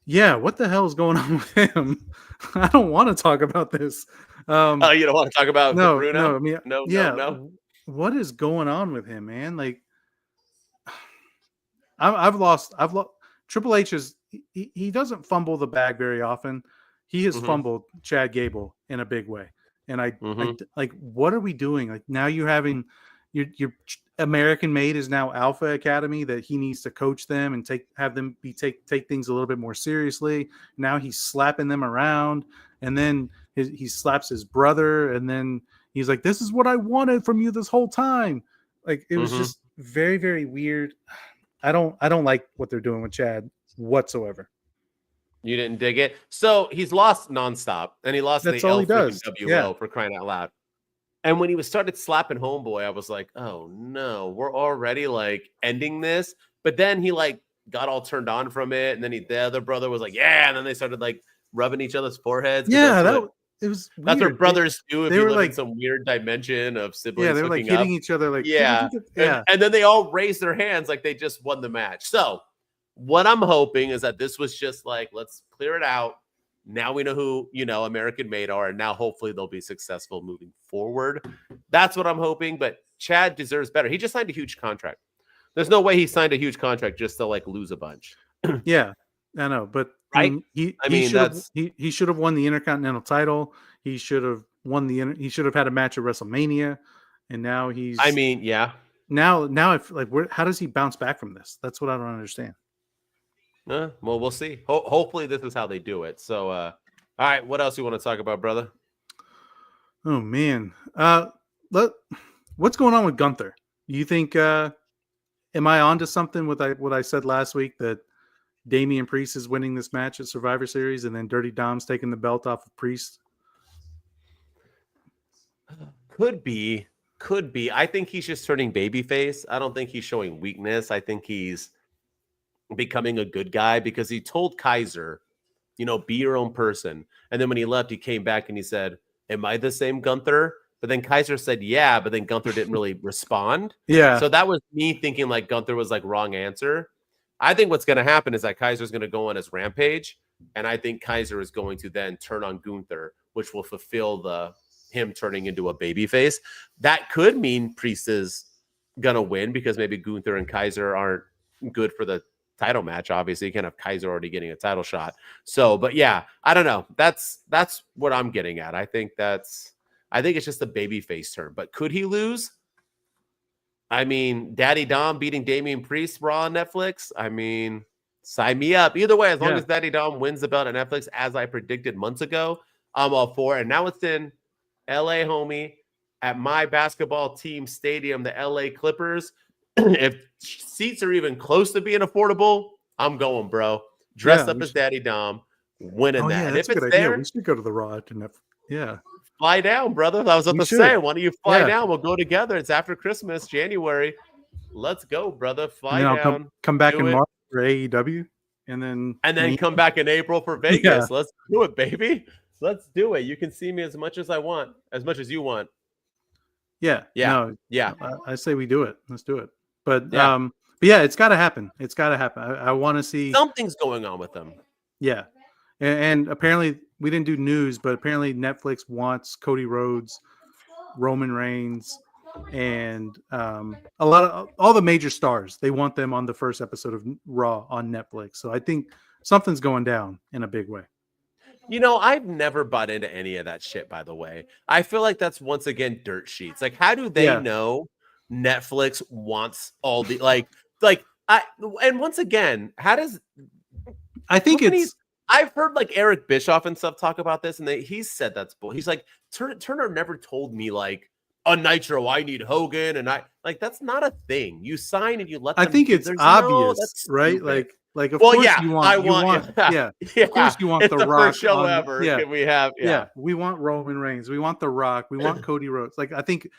Yeah, what the hell is going on with him? I don't want to talk about this. You don't want to talk about Bruno? No. What is going on with him, man? Like, I've lost. Triple H he doesn't fumble the bag very often. He has fumbled Chad Gable in a big way, and I like. What are we doing? Like now you're having your American made is now Alpha Academy that he needs to coach them and take things a little bit more seriously. Now he's slapping them around, and then he slaps his brother, and then he's like, "This is what I wanted from you this whole time." Like it was just very, very weird. I don't like what they're doing with Chad whatsoever. You didn't dig it. So he's lost nonstop, and he lost That's the all he does. WO for crying out loud. And when he started slapping Homeboy, I was like, oh no, we're already like ending this. But then he like got all turned on from it, and then the other brother was like, yeah, and then they started like rubbing each other's foreheads. Yeah, it was weird. That's what brothers do if they you were live like in some weird dimension of siblings. Yeah, they were like hitting each other. Like And then they all raised their hands like they just won the match. So what I'm hoping is that this was just like, let's clear it out. Now we know who, American Made are, and now hopefully they'll be successful moving forward. That's what I'm hoping, but Chad deserves better. He just signed a huge contract. There's no way he signed a huge contract just to like lose a bunch. Yeah, I know, but right? He should have won the Intercontinental title. He should have he should have had a match at WrestleMania, and now he's. Now if like how does he bounce back from this? That's what I don't understand. Well, we'll see. Hopefully this is how they do it. So, all right, what else you want to talk about, brother? Oh man, what's going on with Gunther? You think? Am I onto something with what I said last week that Damian Priest is winning this match at Survivor Series, and then Dirty Dom's taking the belt off of Priest? Could be. I think he's just turning babyface. I don't think he's showing weakness. I think he's becoming a good guy because he told Kaiser, be your own person. And then when he left, he came back and he said, am I the same Gunther? But then Kaiser said, yeah, but then Gunther didn't really respond. Yeah. So that was me thinking like Gunther was like wrong answer. I think what's going to happen is that Kaiser's going to go on his rampage. And I think Kaiser is going to then turn on Gunther, which will fulfill him turning into a babyface. That could mean Priest is going to win because maybe Gunther and Kaiser aren't good for the title match. Obviously, you can't have Kaiser already getting a title shot. So, but yeah, I don't know. That's what I'm getting at. I think it's just a babyface turn. But could he lose? I mean, Daddy Dom beating Damian Priest Raw on Netflix. I mean, sign me up. Either way, as long as Daddy Dom wins the belt on Netflix, as I predicted months ago, I'm all for it. And now it's in LA, homie, at my basketball team stadium, the LA Clippers. If seats are even close to being affordable, I'm going, bro. Dressed up as Daddy Dom, winning that. And that's if a good it's idea. there, We should go to the Raw. Yeah. Fly down, brother. I was about to say, why don't you fly down? We'll go together. It's after Christmas, January. Let's go, brother. Fly down. Come back in March for AEW, and then come back in April for Vegas. Yeah. Let's do it, baby. Let's do it. You can see me as much as I want, as much as you want. Yeah. Yeah. I say we do it. Let's do it. But yeah, it's got to happen. I want to see something's going on with them. Yeah. And apparently we didn't do news, but apparently Netflix wants Cody Rhodes, Roman Reigns, and a lot of all the major stars. They want them on the first episode of Raw on Netflix. So I think something's going down in a big way. You know, I've never bought into any of that shit, by the way. I feel like that's once again dirt sheets. Like, how do they know Netflix wants all the and once again, how does I think it's I've heard like Eric Bischoff and stuff talk about this, and he's said that's bull. He's like, Turner never told me like on Nitro I need Hogan, and I like that's not a thing. You sign and you let them. I think it's obvious, right? Like of course you want of course you want it's the the Rock first show on, ever. Can we have we want Roman Reigns, we want the Rock, we want Cody Rhodes. Like I think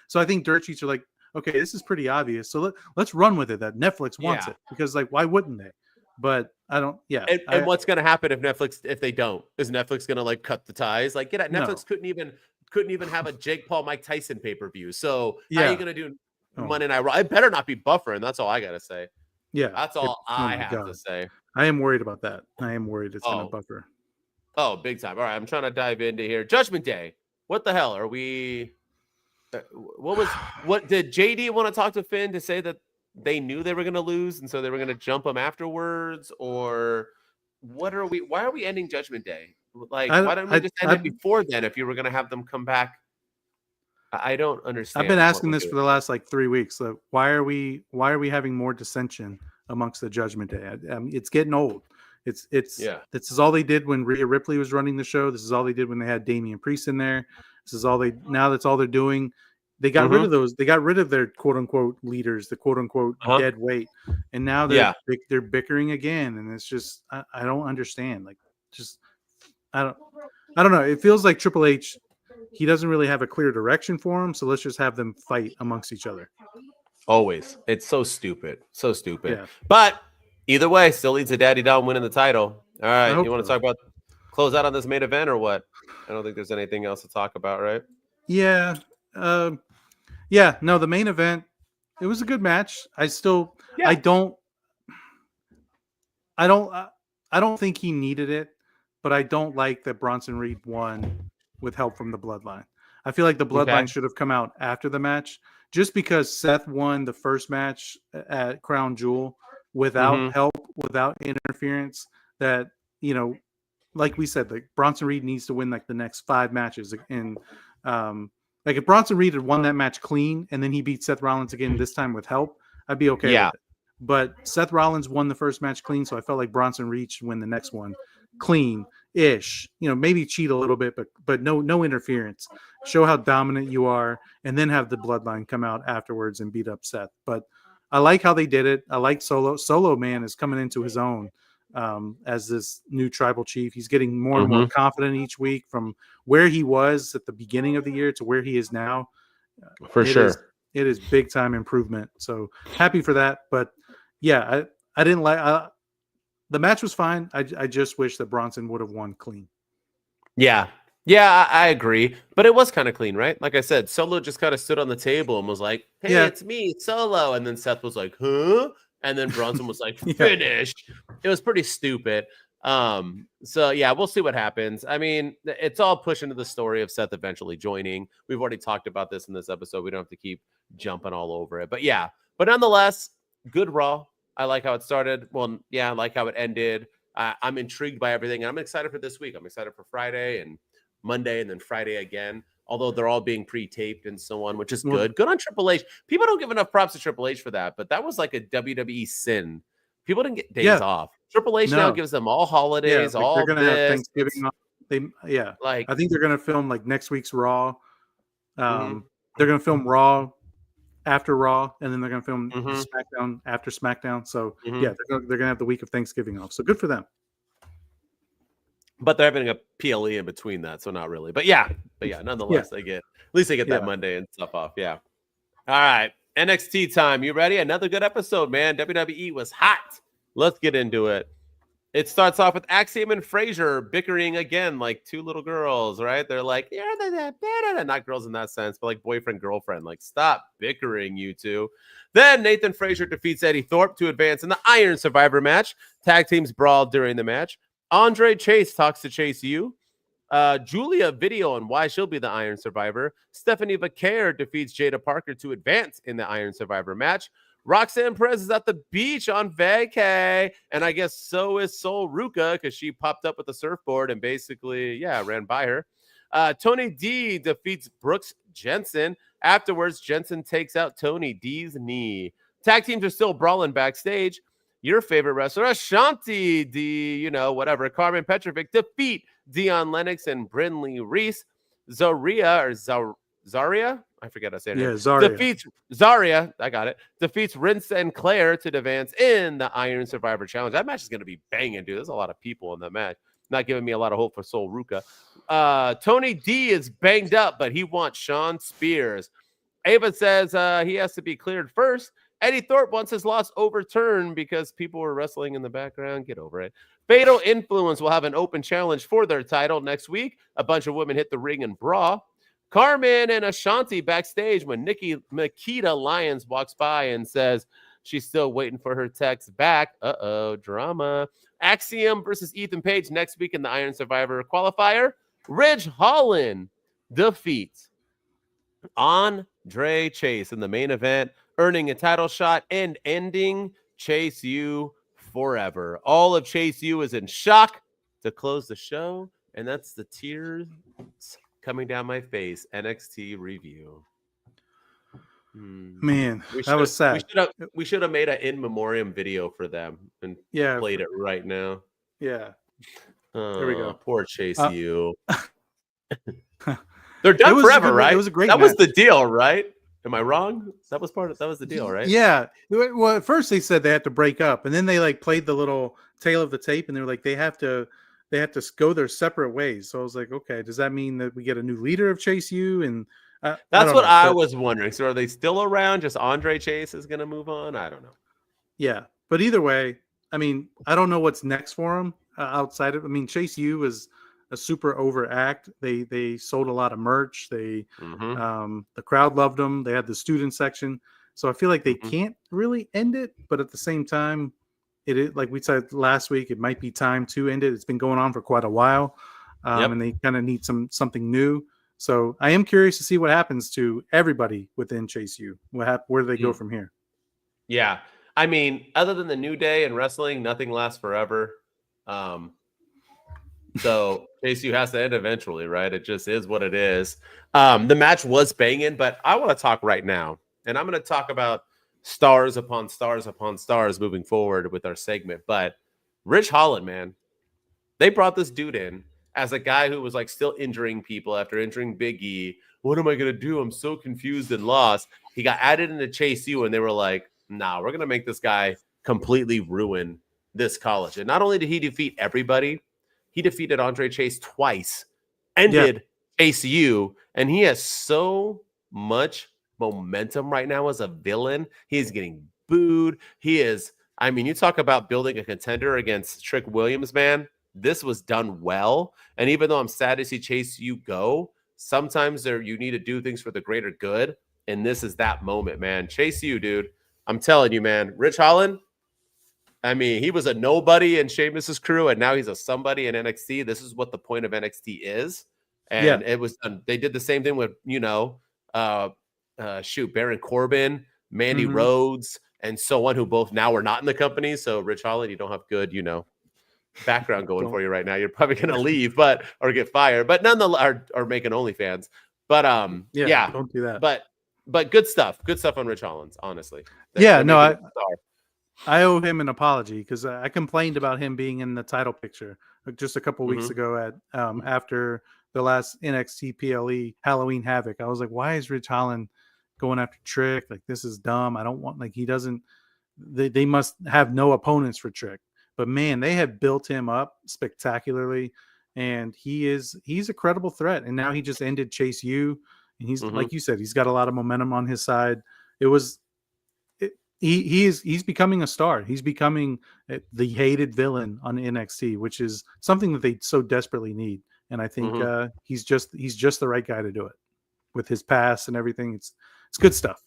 dirt sheets are like, okay, this is pretty obvious, so let's run with it that Netflix wants it, because like why wouldn't they? But I don't. And what's going to happen if they don't? Is Netflix going to like cut the ties? Like, Netflix couldn't even have a Jake Paul Mike Tyson pay-per-view. So how are you going to do Monday Night Raw? It better not be buffering. That's all I got to say. Yeah, that's all I have to say. I am worried about that. I am worried it's going to buffer. Oh, big time. All right, I'm trying to dive into here. Judgment Day. What the hell are we? What did JD want to talk to Finn to say that they knew they were going to lose and so they were going to jump them afterwards, or what are we? Why are we ending Judgment Day? Like, why don't we just end it before then if you were going to have them come back? I don't understand. I've been asking this for the last like 3 weeks. So why are we having more dissension amongst the Judgment Day? It's getting old. This is all they did when Rhea Ripley was running the show. This is all they did when they had Damian Priest in there. Now that's all they're doing. They got rid of those. They got rid of their quote unquote leaders, the quote unquote dead weight, and now they're bickering again. And it's just I don't understand. Like, just I don't know. It feels like Triple H, he doesn't really have a clear direction for them. So let's just have them fight amongst each other. Always, it's so stupid, Yeah. But either way, still leads to Daddy Dom winning the title. All right, you want to talk about close out on this main event or what? I don't think there's anything else to talk about, right? Yeah. No, the main event, it was a good match. I don't think he needed it, but I don't like that Bronson Reed won with help from the Bloodline. I feel like the Bloodline should have come out after the match, just because Seth won the first match at Crown Jewel without help, without interference. That, like we said, like Bronson Reed needs to win like the next 5 matches. And like if Bronson Reed had won that match clean and then he beat Seth Rollins again, this time with help, I'd be okay with it. But Seth Rollins won the first match clean, so I felt like Bronson Reed should win the next one clean-ish. Maybe cheat a little bit, but no interference. Show how dominant you are, and then have the Bloodline come out afterwards and beat up Seth. But I like how they did it. I like Solo. Solo, man, is coming into his own as this new tribal chief. He's getting more and more confident each week, from where he was at the beginning of the year to where he is now. For sure. It is big time improvement. So happy for that. But yeah, I didn't like the match was fine. I just wish that Bronson would have won clean. Yeah, I agree. But it was kind of clean, right? Like I said, Solo just kind of stood on the table and was like, hey, it's me, Solo. And then Seth was like, huh? And then Bronson was like, finished. It was pretty stupid. So yeah, we'll see what happens. I mean, it's all pushing to the story of Seth eventually joining. We've already talked about this in this episode. We don't have to keep jumping all over it. But yeah, but nonetheless, good Raw. I like how it started. Well, yeah, I like how it ended. I'm intrigued by everything. And I'm excited for this week. I'm excited for Friday and Monday and then Friday again. Although they're all being pre-taped and so on, which is good. Good on Triple H. People don't give enough props to Triple H for that, but that was like a WWE sin. People didn't get days off. Triple H now gives them all holidays, all they're gonna have Thanksgiving off. Like I think they're gonna film like next week's Raw. They're gonna film Raw after Raw, and then they're gonna film SmackDown after SmackDown. So they're gonna have the week of Thanksgiving off. So good for them. But they're having a PLE in between that, so not really. But nonetheless, they get that Monday and stuff off. Yeah. All right. NXT time. You ready? Another good episode, man. WWE was hot. Let's get into it. It starts off with Axiom and Frazier bickering again, like two little girls, right? They're like, not girls in that sense, but like boyfriend, girlfriend. Like, stop bickering, you two. Then Nathan Frazier defeats Eddie Thorpe to advance in the Iron Survivor match. Tag teams brawled during the match. Andre Chase talks to Chase U. Julia video on why she'll be the Iron Survivor. Stephanie Vaquer defeats Jada Parker to advance in the Iron Survivor match. Roxanne Perez is at the beach on vacay, and I guess so is Sol Ruka because she popped up with the surfboard and basically, ran by her. Tony D defeats Brooks Jensen. Afterwards, Jensen takes out Tony D's knee. Tag teams are still brawling backstage. Your favorite wrestler, Ashanti D, Carmen Petrovic defeat Dion Lennox and Brynlee Reese. Zaria? I forget how to say it. Yeah, Zaria. Defeats Zaria. I got it. Defeats Rince and Claire to advance in the Iron Survivor Challenge. That match is going to be banging, dude. There's a lot of people in that match. Not giving me a lot of hope for Sol Ruka. Tony D is banged up, but he wants Sean Spears. Ava says he has to be cleared first. Eddie Thorpe wants his loss overturned because people were wrestling in the background. Get over it. Fatal Influence will have an open challenge for their title next week. A bunch of women hit the ring and brawl. Carmen and Ashanti backstage when Makita Lyons walks by and says she's still waiting for her text back. Drama. Axiom versus Ethan Page next week in the Iron Survivor qualifier. Ridge Holland defeats Andre Chase in the main event, earning a title shot and ending Chase U forever. All of Chase U is in shock to close the show, and that's the tears coming down my face. NXT review. Man, that was sad. We should have made an in memoriam video for them and played it right now. Yeah. There we go. Poor Chase U. They're done forever, right? It was a great That match. was the deal, right? Am I wrong? That was the deal, right? Yeah. Well, at first they said they had to break up, and then they played the little tail of the tape, and they were like, they have to go their separate ways. So I was like, okay, does that mean that we get a new leader of Chase U? And that's what I was wondering. So are they still around? Just Andre Chase is going to move on? I don't know. Yeah, but either way, I mean, I don't know what's next for him outside of. I mean, Chase U is a super over act. They sold a lot of merch. The crowd loved them. They had the student section. So I feel like they can't really end it, but at the same time, it is like we said last week. It might be time to end it. It's been going on for quite a while, and they kind of need something new. So I am curious to see what happens to everybody within Chase U. Where do they go from here? Yeah, I mean, other than the New Day and wrestling, nothing lasts forever. So Chase U has to end eventually, right? It just is what it is. The match was banging, but I want to talk right now, and I'm going to talk about stars upon stars upon stars moving forward with our segment. But Ridge Holland, man, they brought this dude in as a guy who was still injuring people after injuring Big E. What am I going to do? I'm so confused and lost. He got added into Chase U, and they were like, nah, we're going to make this guy completely ruin this college. And not only did he defeat everybody, he defeated Andre Chase twice, ended Chase U, and he has so much momentum right now as a villain. He's getting booed. He is, I mean, you talk about building a contender against Trick Williams, man. This was done well. And even though I'm sad to see Chase U go, sometimes you need to do things for the greater good. And this is that moment, man. Chase U, dude. I'm telling you, man. Ridge Holland, I mean, he was a nobody in Sheamus's crew, and now he's a somebody in NXT. This is what the point of NXT is. And it was done. They did the same thing with, Baron Corbin, Mandy Rhodes, and so on, who both now are not in the company. So, Ridge Holland, you don't have good, background going for you right now. You're probably going to leave, or get fired, but nonetheless, or make an OnlyFans. But don't do that. But good stuff on Ridge Holland, honestly. I owe him an apology because I complained about him being in the title picture just a couple weeks ago at after the last NXT PLE Halloween Havoc. I was like, why is Ridge Holland going after Trick? Like, this is dumb. I don't want, he doesn't, they must have no opponents for Trick. But man, they have built him up spectacularly, and he's a credible threat. And now he just ended Chase U, and he's like you said, he's got a lot of momentum on his side. He's becoming a star. He's becoming the hated villain on NXT, which is something that they so desperately need. And I think he's just the right guy to do it with his past and everything. It's good stuff.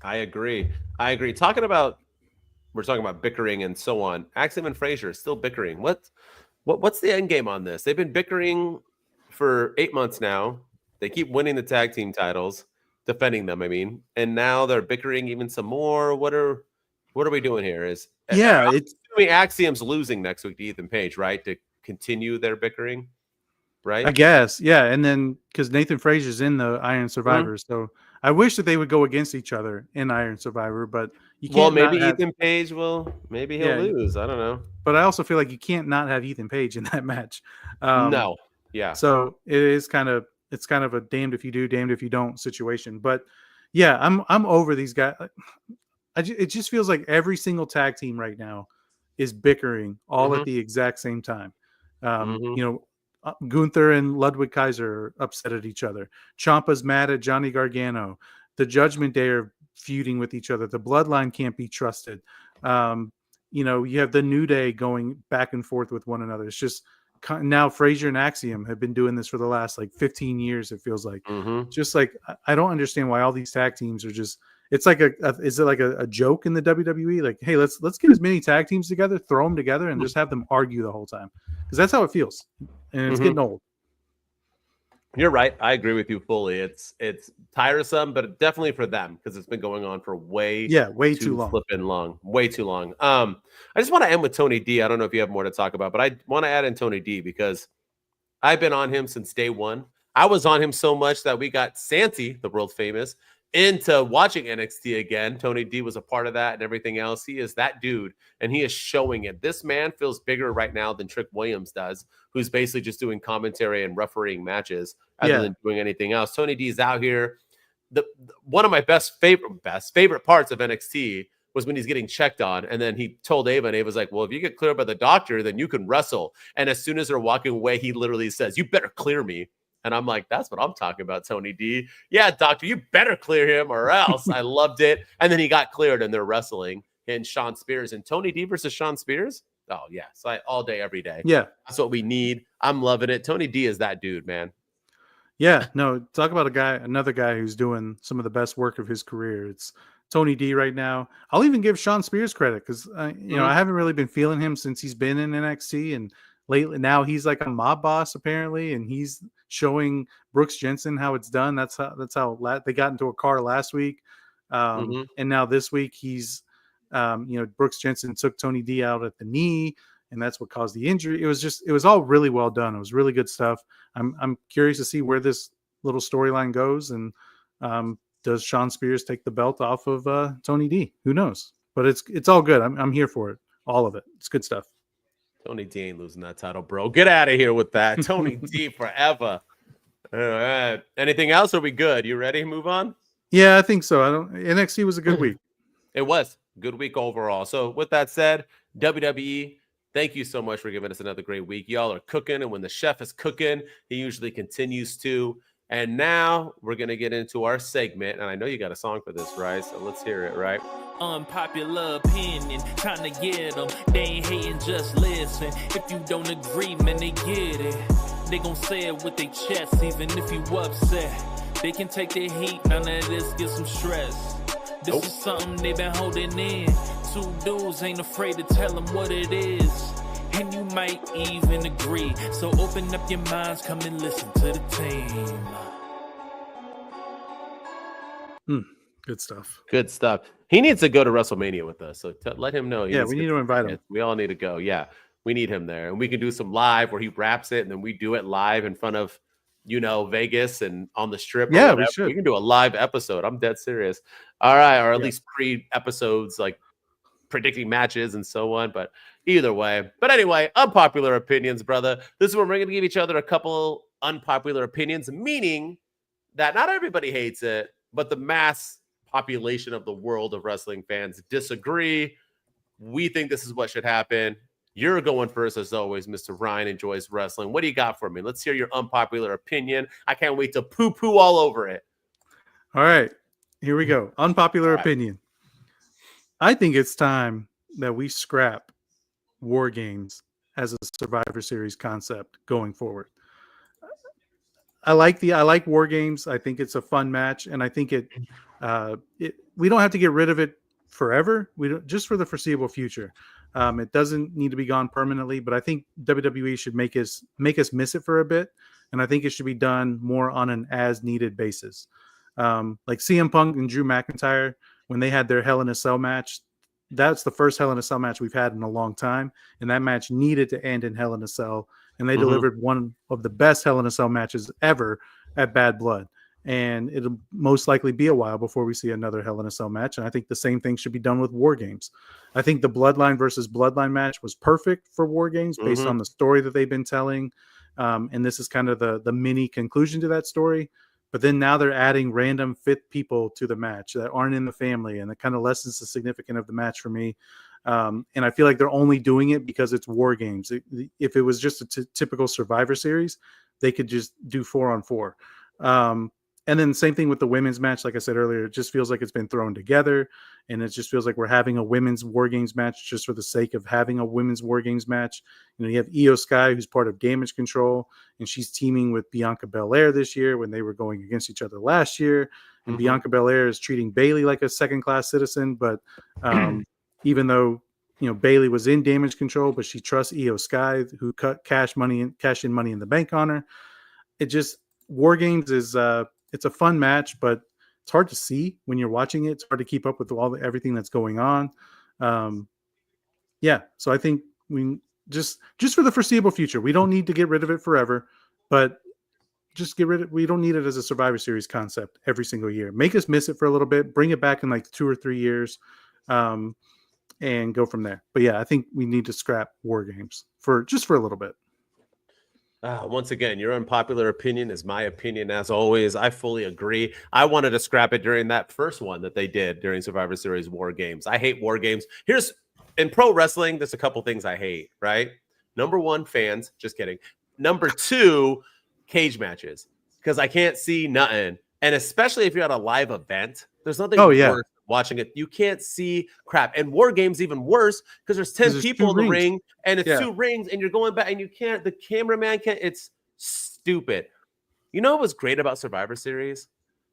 I agree. We're talking about bickering and so on. Axiom and Frazier is still bickering. What's the end game on this? They've been bickering for 8 months now. They keep winning the tag team titles, defending them. I mean, and now they're bickering even some more. What are we doing here? It's assuming Axiom's losing next week to Ethan Page, right? To continue their bickering, right? I guess, yeah. And then because Nathan Frazier's in the Iron Survivor, so I wish that they would go against each other in Iron Survivor, but you can't. Well, maybe Ethan Page will. Maybe he'll lose. I don't know. But I also feel like you can't not have Ethan Page in that match. No, yeah. So it's kind of a damned if you do, damned if you don't situation. But yeah, I'm over these guys. It just feels like every single tag team right now is bickering all at the exact same time. Gunther and Ludwig Kaiser are upset at each other. Ciampa's mad at Johnny Gargano. The Judgment Day are feuding with each other. The Bloodline can't be trusted. You have the New Day going back and forth with one another. It's just now Frazier and Axiom have been doing this for the last 15 years. It feels like just like I don't understand why all these tag teams are just. It's like is it like a joke in the WWE? Like, hey, let's get as many tag teams together, throw them together, and just have them argue the whole time because that's how it feels, and it's getting old. You're right. I agree with you fully. It's tiresome, but definitely for them because it's been going on for way too long. Flipping long, way too long. I just want to end with Tony D. I don't know if you have more to talk about, but I want to add in Tony D because I've been on him since day one. I was on him so much that we got Santi, the world famous, into watching NXT again. Tony D was a part of that and everything else. He is that dude, and he is showing it. This man feels bigger right now than Trick Williams does, who's basically just doing commentary and refereeing matches other than doing anything else. Tony D is out here. One of my favorite parts of NXT was when he's getting checked on, and then he told Ava, and Ava's like, well, if you get cleared by the doctor, then you can wrestle. And as soon as they're walking away, he literally says, you better clear me. And I'm like, that's what I'm talking about, Tony D. Yeah, doctor, you better clear him or else. I loved it. And then he got cleared and they're wrestling in Sean Spears. And Tony D versus Sean Spears? Oh, yeah. So all day, every day. Yeah. That's what we need. I'm loving it. Tony D is that dude, man. Yeah. No, talk about another guy who's doing some of the best work of his career. It's Tony D right now. I'll even give Sean Spears credit because, I haven't really been feeling him since he's been in NXT. And lately now he's like a mob boss apparently, and he's showing Brooks Jensen how it's done. That's how they got into a car last week, and now this week he's Brooks Jensen took Tony D out at the knee, and that's what caused the injury. It was all really well done. It was really good stuff. I'm curious to see where this little storyline goes, and does Sean Spears take the belt off of Tony D? Who knows? But it's all good. I'm here for it. All of it. It's good stuff. Tony D ain't losing that title, bro. Get out of here with that. Tony D forever. All right. Anything else? Are we good? You ready to move on? Yeah, I think so. NXT was a good week. It was a good week overall. So with that said, WWE, thank you so much for giving us another great week. Y'all are cooking, and when the chef is cooking, he usually continues to. And now we're going to get into our segment. And I know you got a song for this, right? So let's hear it, right? Unpopular opinion, trying to get them. They ain't hating, just listen. If you don't agree, man, they get it. They gon' say it with their chest, even if you upset. They can take the heat, none of this get some stress. This is something they been holding in. Two dudes ain't afraid to tell them what it is. And you might even agree. So open up your minds, come and listen to the team. Good stuff. Good stuff. He needs to go to WrestleMania with us. So let him know. Yeah, we need to invite him. We all need to go. Yeah, we need him there. And we can do some live where he raps it, and then we do it live in front of, Vegas and on the strip. Yeah, we should. We can do a live episode. I'm dead serious. All right. Or at least pre-episodes, like predicting matches and so on. But either way. But anyway, unpopular opinions, brother. This is where we're going to give each other a couple unpopular opinions, meaning that not everybody hates it, but the mass population of the world of wrestling fans disagree. We think this is what should happen. You're going first, as always. Mr. Ryan enjoys wrestling. What do you got for me? Let's hear your unpopular opinion. I can't wait to poo-poo all over it. All right, here we go. Unpopular opinion. I think it's time that we scrap War Games as a Survivor Series concept going forward. I like War Games. I think it's a fun match, and I think we don't have to get rid of it forever. We don't, just for the foreseeable future. It doesn't need to be gone permanently, but I think WWE should make us miss it for a bit, and I think it should be done more on an as needed basis. Like CM Punk and Drew McIntyre, when they had their Hell in a Cell match, that's the first Hell in a Cell match we've had in a long time, and that match needed to end in Hell in a Cell, and they delivered one of the best Hell in a Cell matches ever at Bad Blood. And it'll most likely be a while before we see another Hell in a Cell match. And I think the same thing should be done with War Games. I think the Bloodline versus Bloodline match was perfect for War Games based on the story that they've been telling. And this is kind of the mini conclusion to that story. But then now they're adding random fifth people to the match that aren't in the family, and it kind of lessens the significance of the match for me. And I feel like they're only doing it because it's War Games. If it was just a typical Survivor Series, they could just do 4-on-4. And then same thing with the women's match. Like I said earlier, it just feels like it's been thrown together, and it just feels like we're having a women's War Games match just for the sake of having a women's War Games match. You know, you have Io Sky, who's part of Damage Control, and she's teaming with Bianca Belair this year when they were going against each other last year. And Bianca Belair is treating Bayley like a second-class citizen, but even though Bayley was in Damage Control, but she trusts Io Sky, who cash in money in the bank on her. It just War Games is it's a fun match, but it's hard to see when you're watching it. It's hard to keep up with everything that's going on. So I think we just for the foreseeable future, we don't need to get rid of it forever, but just get rid of it. We don't need it as a Survivor Series concept every single year. Make us miss it for a little bit, bring it back in like 2 or 3 years, and go from there. But yeah, I think we need to scrap War Games for a little bit. Once again, your unpopular opinion is my opinion. As always, I fully agree. I wanted to scrap it during that first one that they did during Survivor Series War Games. I hate War Games. In pro wrestling, there's a couple things I hate, right? Number 1, fans. Just kidding. Number 2, cage matches, because I can't see nothing. And especially if you're at a live event, there's nothing worse watching it. You can't see crap. And War Games even worse because there's 10 people in the ring, and it's 2 rings, and you're going back, and the cameraman can't. It's stupid. You know what was great about Survivor Series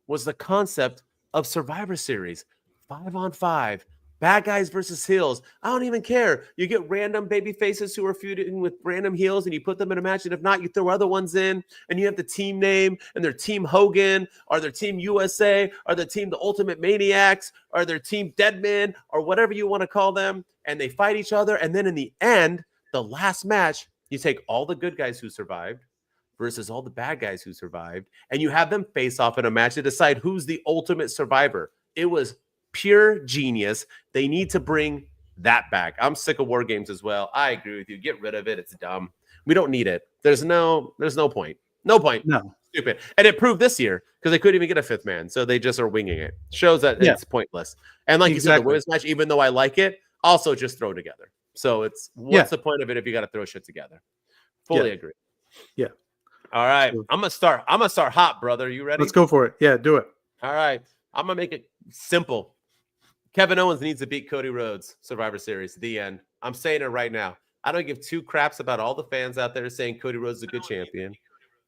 was the concept of Survivor Series 5-on-5. Bad guys versus heels. I don't even care. You get random baby faces who are feuding with random heels, and you put them in a match. And if not, you throw other ones in, and you have the team name, and their Team Hogan, or their Team USA, or their Team The Ultimate Maniacs, or their Team Deadman, or whatever you want to call them. And they fight each other. And then in the end, the last match, you take all the good guys who survived versus all the bad guys who survived, and you have them face off in a match to decide who's the ultimate survivor. It was pure genius. They need to bring that back. I'm sick of War Games as well. I agree with you. Get rid of it. It's dumb. We don't need it. There's no point. No point. No. Stupid. And it proved this year because they couldn't even get a 5th man. So they just are winging it. Shows that it's pointless. And like you said, the women's match, even though I like it, also just throw together. So what's the point of it if you got to throw shit together? Fully agree. Yeah. All right. I'm gonna start hot, brother. You ready? Let's go for it. Yeah, do it. All right. I'm gonna make it simple. Kevin Owens needs to beat Cody Rhodes, Survivor Series, the end. I'm saying it right now. I don't give 2 craps about all the fans out there saying Cody Rhodes is a good champion.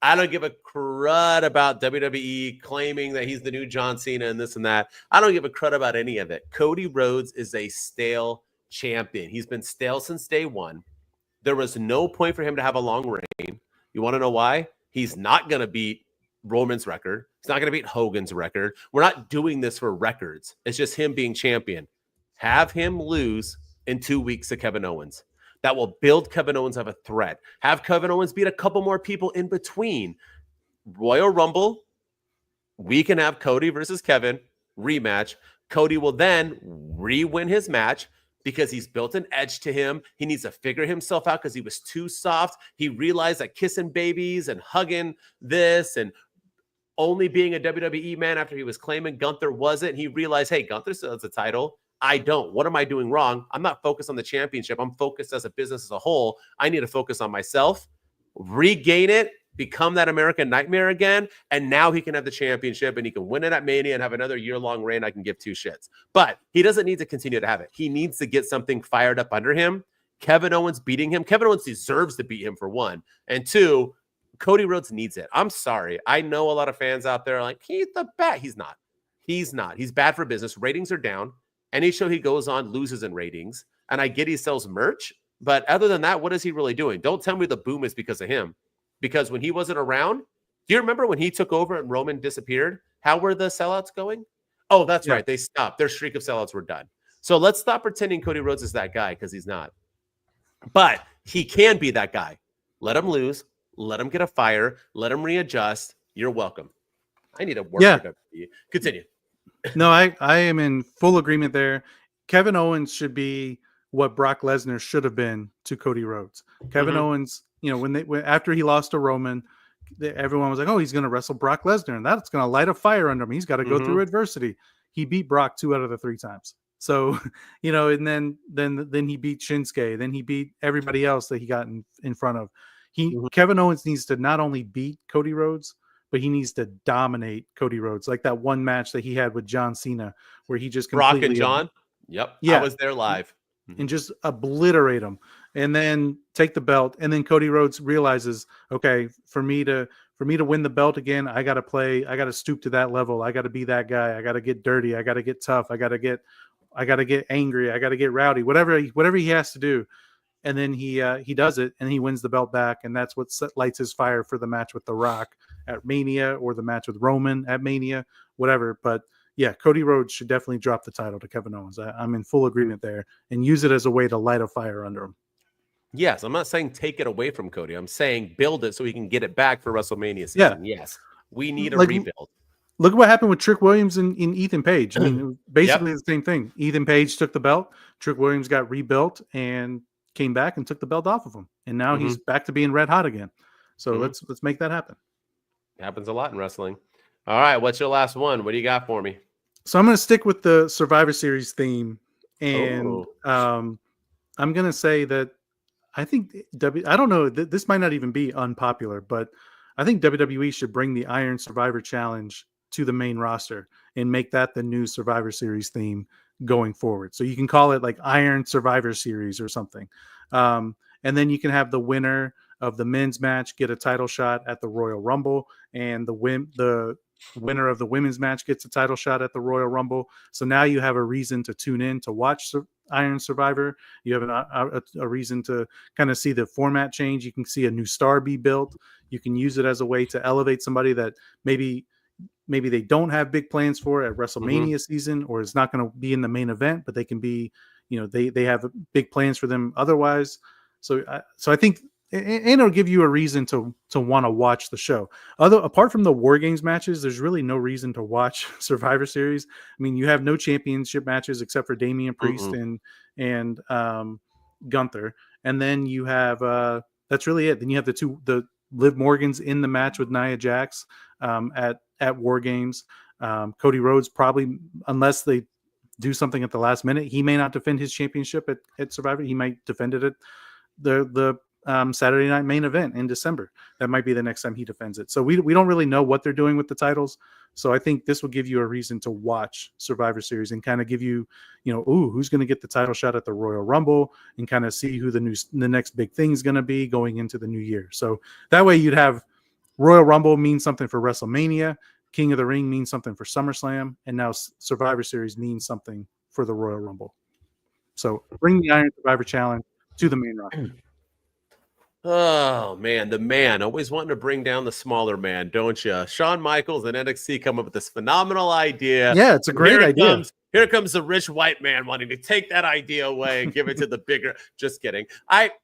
I don't give a crud about WWE claiming that he's the new John Cena and this and that. I don't give a crud about any of it. Cody Rhodes is a stale champion. He's been stale since day 1. There was no point for him to have a long reign. You want to know why? He's not going to beat Roman's record. He's not going to beat Hogan's record. We're not doing this for records. It's just him being champion. Have him lose in 2 weeks to Kevin Owens. That will build Kevin Owens have a threat. Have Kevin Owens beat a couple more people in between. Royal Rumble, we can have Cody versus Kevin rematch. Cody will then re-win his match because he's built an edge to him. He needs to figure himself out because he was too soft. He realized that kissing babies and hugging this and only being a WWE man after he was claiming Gunther wasn't. He realized, hey, Gunther still has a title. I don't. What am I doing wrong? I'm not focused on the championship. I'm focused as a business as a whole. I need to focus on myself, regain it, become that American nightmare again, and now he can have the championship and he can win it at Mania and have another year-long reign. I can give 2 shits. But he doesn't need to continue to have it. He needs to get something fired up under him. Kevin Owens beating him. Kevin Owens deserves to beat him for 1. And 2, Cody Rhodes needs it. I'm sorry. I know a lot of fans out there are like, he's the best. He's not. He's not. He's bad for business. Ratings are down. Any show he goes on loses in ratings. And I get he sells merch, but other than that, what is he really doing? Don't tell me the boom is because of him. Because when he wasn't around, do you remember when he took over and Roman disappeared? How were the sellouts going? Oh, that's right. They stopped. Their streak of sellouts were done. So let's stop pretending Cody Rhodes is that guy, because he's not. But he can be that guy. Let him lose. Let him get a fire. Let him readjust. You're welcome. I need to work for WWE. Continue. No, I am in full agreement there. Kevin Owens should be what Brock Lesnar should have been to Cody Rhodes. Kevin Owens, when after he lost to Roman, everyone was like, "Oh, he's going to wrestle Brock Lesnar, and that's going to light a fire under him. He's got to go through adversity." He beat Brock 2 out of the 3 times. So, and then he beat Shinsuke. Then he beat everybody else that he got in front of. Kevin Owens needs to not only beat Cody Rhodes, but he needs to dominate Cody Rhodes, like that one match that he had with John Cena, where he just completely Brock and John. Yep. Yeah. I was there live. And just obliterate him, and then take the belt. And then Cody Rhodes realizes, okay, for me to win the belt again, I got to stoop to that level. I got to be that guy. I got to get dirty. I got to get tough. I got to get angry. I got to get rowdy, whatever he has to do. And then he does it, and he wins the belt back. And that's what lights his fire for the match with The Rock at Mania, or the match with Roman at Mania, whatever. But yeah, Cody Rhodes should definitely drop the title to Kevin Owens. I'm in full agreement there, and use it as a way to light a fire under him. Yes, I'm not saying take it away from Cody. I'm saying build it so he can get it back for WrestleMania season. Yeah. Yes, we need a rebuild. Look at what happened with Trick Williams and Ethan Page. I mean, basically the same thing. Ethan Page took the belt. Trick Williams got rebuilt and came back and took the belt off of him. And now he's back to being red hot again. So let's make that happen. It happens a lot in wrestling. All right, what's your last one? What do you got for me? So I'm going to stick with the Survivor Series theme, and I'm going to say that I think I don't know, this might not even be unpopular, but I think WWE should bring the Iron Survivor Challenge to the main roster and make that the new Survivor Series theme going forward. So you can call it like Iron Survivor Series or something. And then you can have the winner of the men's match get a title shot at the Royal Rumble, and the winner of the women's match gets a title shot at the Royal Rumble. So now you have a reason to tune in to watch Iron Survivor. You have a reason to kind of see the format change. You can see a new star be built. You can use it as a way to elevate somebody that maybe they don't have big plans for at WrestleMania season, or is not going to be in the main event, but they can be, they have big plans for them otherwise. So I think, and it'll give you a reason to want to watch the show. Apart from the War Games matches, there's really no reason to watch Survivor Series. I mean, you have no championship matches except for Damian Priest and Gunther, and then you have that's really it. Then you have the Liv Morgans in the match with Nia Jax at War Games. Cody Rhodes probably, unless they do something at the last minute, he may not defend his championship at Survivor. He might defend it at the Saturday night main event in December. That might be the next time he defends it. So we don't really know what they're doing with the titles. So I think this will give you a reason to watch Survivor Series and kind of give you, who's going to get the title shot at the Royal Rumble, and kind of see who the next big thing is going to be going into the new year. So that way you'd have Royal Rumble means something for WrestleMania, King of the Ring means something for SummerSlam, and now Survivor Series means something for the Royal Rumble. So bring the Iron Survivor Challenge to the main roster. Oh, man, the man. Always wanting to bring down the smaller man, don't you? Shawn Michaels and NXT come up with this phenomenal idea. Yeah, it's a great idea. Here comes the rich white man wanting to take that idea away and give it to the bigger. Just kidding.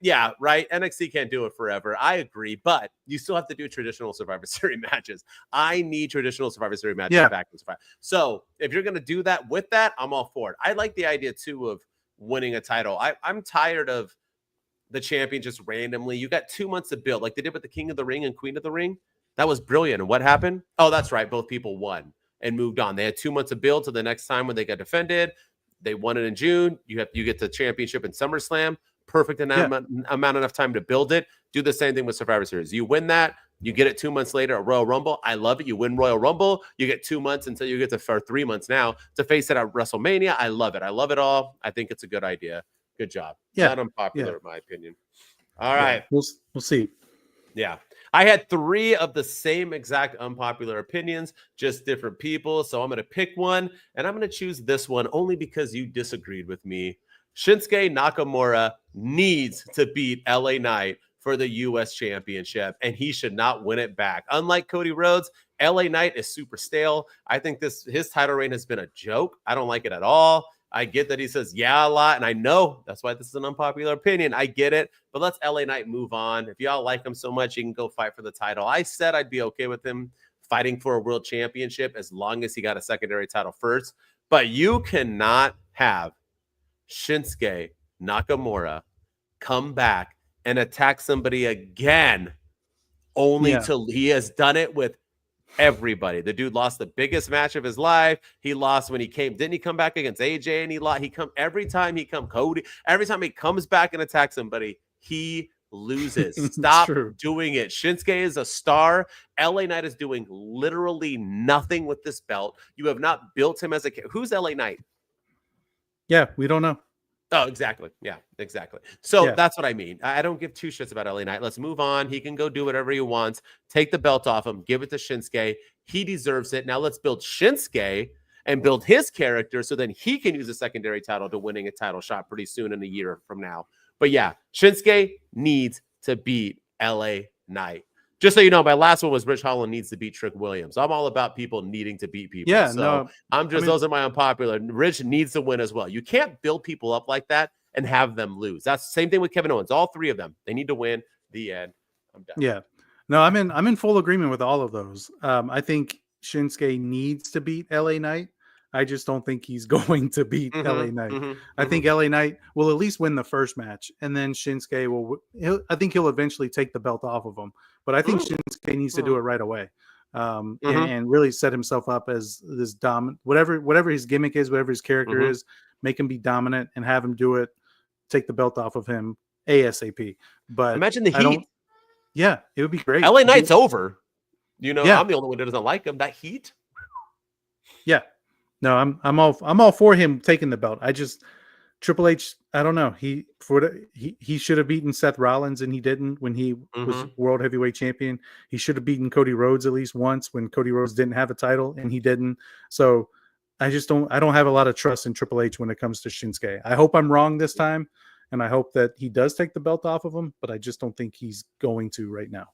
Yeah, right. NXT can't do it forever. I agree, but you still have to do traditional Survivor Series matches. I need traditional Survivor Series matches back in Survivor. So if you're going to do that with that, I'm all for it. I like the idea too of winning a title. I'm tired of the champion just randomly. You got 2 months to build, like they did with the King of the Ring and Queen of the Ring. That was brilliant. And what happened? Oh, that's right. Both people won and moved on. They had 2 months to build to the next time when they got defended. They won it in June. You get the championship in SummerSlam. Perfect amount enough time to build it. Do the same thing with Survivor Series. You win that. You get it 2 months later at Royal Rumble. I love it. You win Royal Rumble. You get 2 months until you get to, for 3 months now, to face it at WrestleMania. I love it. I love it all. I think it's a good idea. Good job. Yeah. Not unpopular in my opinion. All right. We'll see. Yeah. I had 3 of the same exact unpopular opinions, just different people. So I'm going to pick one, and I'm going to choose this one only because you disagreed with me. Shinsuke Nakamura needs to beat LA Knight for the U.S. Championship, and he should not win it back. Unlike Cody Rhodes, LA Knight is super stale. I think his title reign has been a joke. I don't like it at all. I get that he says yeah a lot, and I know that's why this is an unpopular opinion. I get it, but let's LA Knight move on. If y'all like him so much, he can go fight for the title. I said I'd be okay with him fighting for a world championship as long as he got a secondary title first, but you cannot have Shinsuke Nakamura come back and attack somebody again, only to he has done it with everybody. The dude lost the biggest match of his life. He lost when he came. Didn't he come back against AJ and he lost? Every time he comes back and attacks somebody, he loses. Stop doing it. Shinsuke is a star. LA Knight is doing literally nothing with this belt. You have not built him as a who's LA Knight? Yeah, we don't know. Oh, exactly. Yeah, exactly. So that's what I mean. I don't give two shits about LA Knight. Let's move on. He can go do whatever he wants. Take the belt off him. Give it to Shinsuke. He deserves it. Now let's build Shinsuke and build his character so then he can use a secondary title to winning a title shot pretty soon in a year from now. But yeah, Shinsuke needs to beat LA Knight. Just so you know, my last one was Rich Holland needs to beat Trick Williams. I'm all about people needing to beat people. Yeah, so those are my unpopular. Rich needs to win as well. You can't build people up like that and have them lose. That's the same thing with Kevin Owens. All three of them, they need to win. The end. I'm done. Yeah. No, I'm in full agreement with all of those. I think Shinsuke needs to beat LA Knight. I just don't think he's going to beat LA Knight. I think LA Knight will at least win the first match, and then Shinsuke will. I think he'll eventually take the belt off of him. But I think Shinsuke needs to do it right away, and really set himself up as this dominant, whatever his gimmick is, whatever his character is, make him be dominant and have him do it, take the belt off of him ASAP. But imagine the heat. Yeah, it would be great. LA Knight's over. I'm the only one that doesn't like him. That heat. Yeah. No, I'm all for him taking the belt. I just Triple H, I don't know. He should have beaten Seth Rollins and he didn't when he was World Heavyweight Champion. He should have beaten Cody Rhodes at least once when Cody Rhodes didn't have a title and he didn't. So I don't have a lot of trust in Triple H when it comes to Shinsuke. I hope I'm wrong this time, and I hope that he does take the belt off of him, but I just don't think he's going to right now.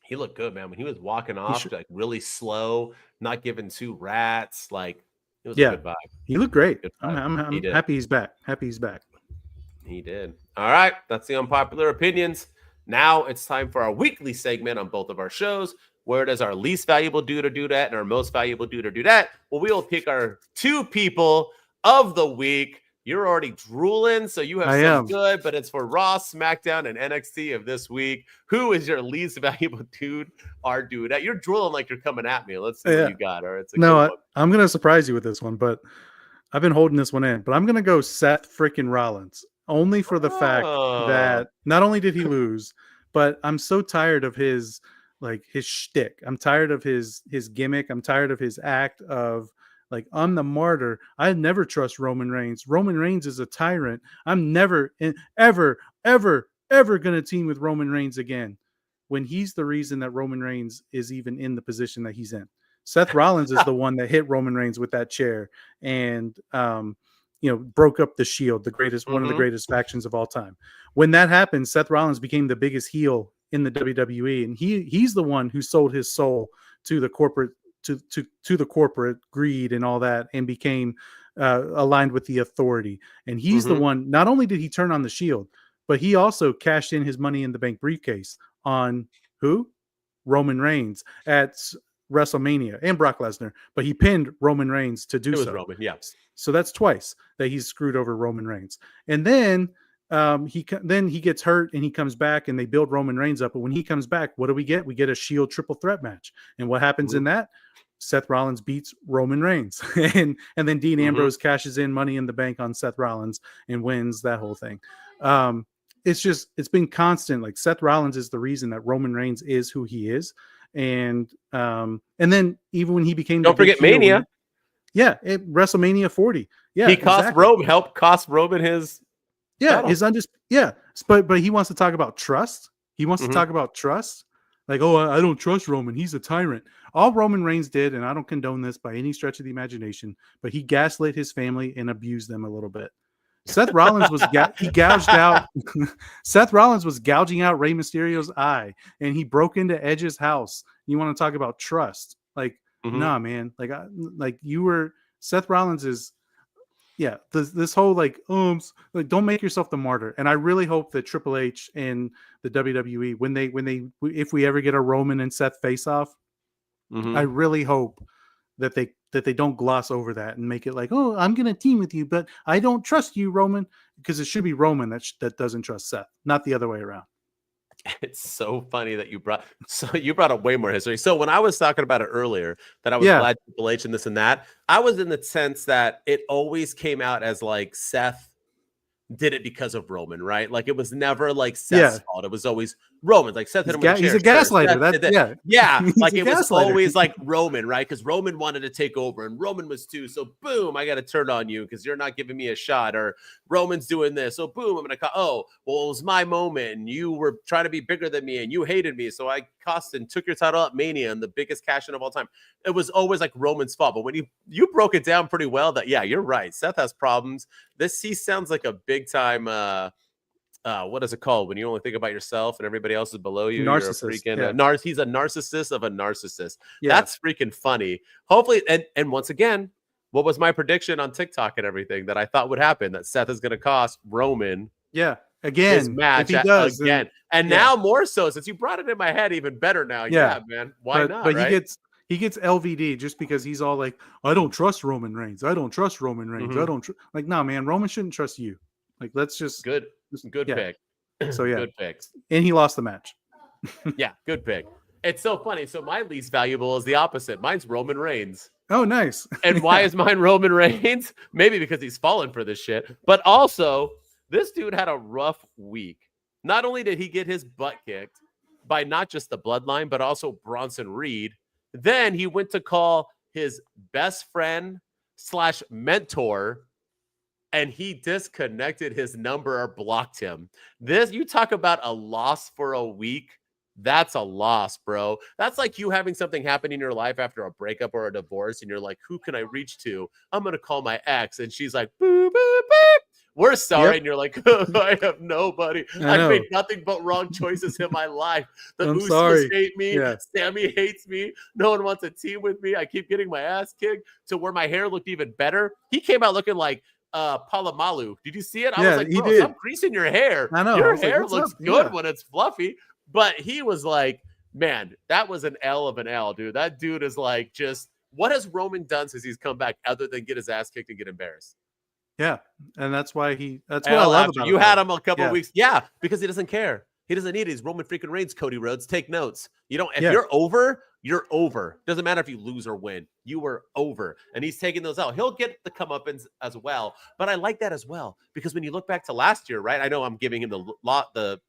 He looked good, man. When he was walking off, like really slow, not giving two rats. Like it was a good vibe. He looked great. I'm happy he's back. Happy he's back. He did. All right. That's the unpopular opinions. Now it's time for our weekly segment on both of our shows, where it is our least valuable dude or dudette and our most valuable dude or dudette. Well, we will pick our two people of the week. You're already drooling, so you have some good, but it's for Raw, SmackDown, and NXT of this week. Who is your least valuable dude or dudette? You're drooling like you're coming at me. Let's see what you got. Or it's I'm going to surprise you with this one, but I've been holding this one in. But I'm going to go Seth freaking Rollins, only for the fact that not only did he lose, but I'm so tired of his shtick. I'm tired of his gimmick. I'm tired of his act of, like, I'm the martyr. I never trust Roman Reigns. Roman Reigns is a tyrant. I'm never, ever going to team with Roman Reigns again, when he's the reason that Roman Reigns is even in the position that he's in. Seth Rollins is the one that hit Roman Reigns with that chair and, broke up the Shield, the greatest, one of the greatest factions of all time. When that happened, Seth Rollins became the biggest heel in the WWE, and he's the one who sold his soul to the corporate to the corporate greed and all that, and became aligned with the authority. And he's the one. Not only did he turn on the Shield, but he also cashed in his Money in the Bank briefcase on who? Roman Reigns at WrestleMania, and Brock Lesnar. But he pinned Roman Reigns to do so. Roman, yeah. So that's twice that he's screwed over Roman Reigns. And then he gets hurt and he comes back and they build Roman Reigns up. But when he comes back, what do we get? We get a Shield triple threat match. And what happens in that? Seth Rollins beats Roman Reigns. and then Dean Ambrose cashes in Money in the Bank on Seth Rollins and wins that whole thing. It's been constant. Like, Seth Rollins is the reason that Roman Reigns is who he is. And then even when he became, don't forget Mania. WrestleMania 40. Yeah. He helped cost Roman his title. But he wants to talk about trust. He wants to talk about trust. Like, I don't trust Roman. He's a tyrant. All Roman Reigns did, and I don't condone this by any stretch of the imagination, but he gaslit his family and abused them a little bit. Seth Rollins was he gouged out. Seth Rollins was gouging out Rey Mysterio's eye, and he broke into Edge's house. You want to talk about trust? Like, nah, man. Like you were. Seth Rollins is. Yeah, this whole like don't make yourself the martyr. And I really hope that Triple H and the WWE, if we ever get a Roman and Seth face off, I really hope that they don't gloss over that and make it like, oh, I'm gonna team with you, but I don't trust you, Roman, because it should be Roman that doesn't trust Seth, not the other way around. It's so funny that you brought up way more history. So when I was talking about it earlier, that I was glad Triple H and this and that, I was in the sense that it always came out as like Seth did it because of Roman, right? Like it was never like Seth's fault. It was always Roman. Like Seth hit him with a chair. He's a gaslighter. Yeah. Like it was always like Roman, right? Because Roman wanted to take over, and Roman was too. So boom, I got to turn on you because you're not giving me a shot. Or Roman's doing this. So boom, I'm gonna call. Oh, well, it was my moment, and you were trying to be bigger than me, and you hated me, so I cost and took your title at Mania, and the biggest cash in of all time. It was always like Roman's fault. But when you broke it down pretty well, that you're right. Seth has problems. He sounds like a big time. What is it called when you only think about yourself and everybody else is below you? Narcissist. You're a freaking he's a narcissist of a narcissist. Yeah. That's freaking funny. Hopefully, and once again, what was my prediction on TikTok and everything that I thought would happen? That Seth is going to cost Roman. Yeah. Again, his match if he does, again, and now more so since you brought it in my head, even better now. Yeah, man. Why not? But right? he gets LVD just because he's all like, I don't trust Roman Reigns. I don't trust Roman Reigns. I don't like, nah, man. Roman shouldn't trust you. Like, let's just good pick. So yeah, good picks. And he lost the match. Yeah, good pick. It's so funny. So my least valuable is the opposite. Mine's Roman Reigns. Oh, nice. And why is mine Roman Reigns? Maybe because he's fallen for this shit, but also this dude had a rough week. Not only did he get his butt kicked by not just the Bloodline, but also Bronson Reed. Then he went to call his best friend / mentor, and he disconnected his number or blocked him. You talk about a loss for a week. That's a loss, bro. That's like you having something happen in your life after a breakup or a divorce, and you're like, who can I reach to? I'm going to call my ex. And she's like, boop, boop, boop. We're sorry. Yep. And you're like, I have nobody. I've made nothing but wrong choices in my life. The Usos hate me. Yeah. Sammy hates me. No one wants a team with me. I keep getting my ass kicked to where my hair looked even better. He came out looking like Palamalu. Did you see it? I was like, bro, stop greasing your hair. I know. Your hair looks good when it's fluffy. But he was like, man, that was an L of an L, dude. That dude is like, just what has Roman done since he's come back other than get his ass kicked and get embarrassed? Yeah. And that's what I love about you had him a couple of weeks. Yeah, because he doesn't care. He doesn't need it. He's Roman freaking Reigns, Cody Rhodes. Take notes. You don't, if you're over, you're over. Doesn't matter if you lose or win. You were over. And he's taking those out. He'll get the comeuppance as well. But I like that as well. Because when you look back to last year, right? I know I'm giving him the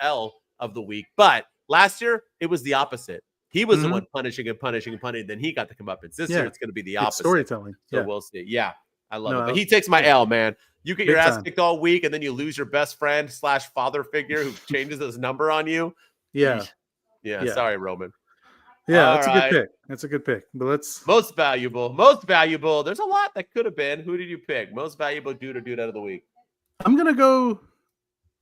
L of the week, but last year it was the opposite. He was the one punishing. Then he got the comeuppance. This year it's going to be the opposite. It's storytelling. So we'll see. Yeah, I love it. But he takes my L, man. You get your ass kicked all week, and then you lose your best friend / father figure who changes his number on you. Yeah. Sorry, Roman. Yeah, that's a good pick. That's a good pick. But let's most valuable. There's a lot that could have been. Who did you pick? Most valuable dude or dude out of the week? I'm gonna go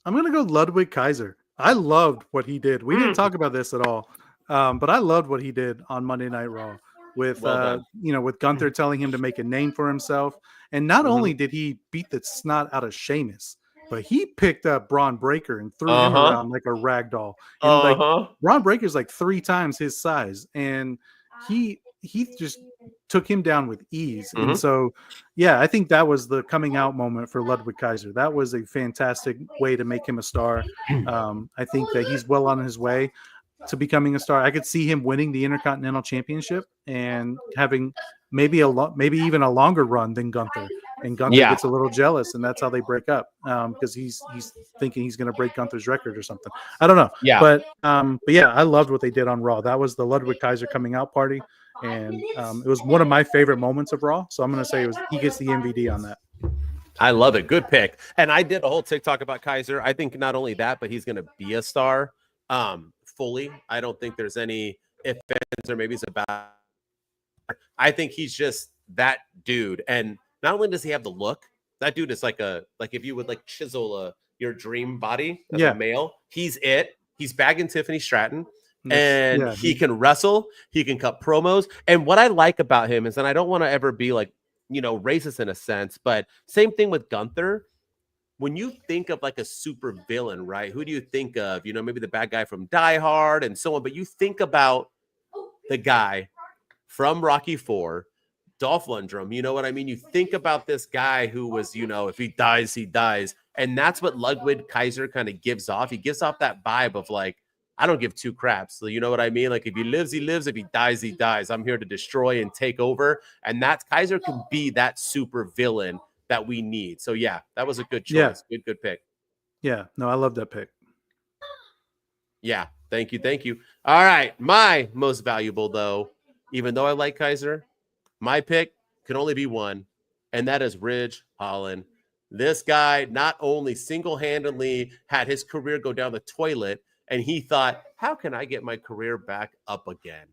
Ludwig Kaiser. I loved what he did. We didn't talk about this at all, but I loved what he did on Monday Night Raw with with Gunther telling him to make a name for himself. And not only did he beat the snot out of Sheamus, but he picked up Braun Breaker and threw him around like a rag doll. And like Braun Breaker's like 3 times his size, and he just took him down with ease. And so, I think that was the coming out moment for Ludwig Kaiser. That was a fantastic way to make him a star. I think that he's well on his way to becoming a star. I could see him winning the Intercontinental Championship and having maybe even a longer run than Gunther. And Gunther gets a little jealous, and that's how they break up because he's thinking he's going to break Gunther's record or something. I don't know. Yeah. But I loved what they did on Raw. That was the Ludwig Kaiser coming out party. And it was one of my favorite moments of Raw. So I'm going to say he gets the MVD on that. I love it. Good pick. And I did a whole TikTok about Kaiser. I think not only that, but he's going to be a star fully. I don't think there's any ifs, ands, or maybes about it. I think he's just that dude. And not only does he have the look, That dude is like if you would like chisel your dream body as a male, he's it. He's bagging Tiffany Stratton. And he can wrestle, he can cut promos. And what I like about him is, and I don't want to ever be like, racist in a sense, but same thing with Gunther. When you think of like a super villain, right? Who do you think of? Maybe the bad guy from Die Hard and so on, but you think about the guy from Rocky IV, Dolph Lundgren, you know what I mean? You think about this guy who was, if he dies, he dies. And that's what Ludwig Kaiser kind of gives off. He gives off that vibe of like, I don't give two craps. So you know what I mean? Like if he lives, he lives. If he dies, he dies. I'm here to destroy and take over. And that's Kaiser can be that super villain that we need. So yeah, that was a good choice. Yeah. Good pick. Yeah. No, I love that pick. Yeah. Thank you. All right. My most valuable though, even though I like Kaiser, my pick can only be one. And that is Ridge Holland. This guy not only single-handedly had his career go down the toilet, and he thought, how can I get my career back up again?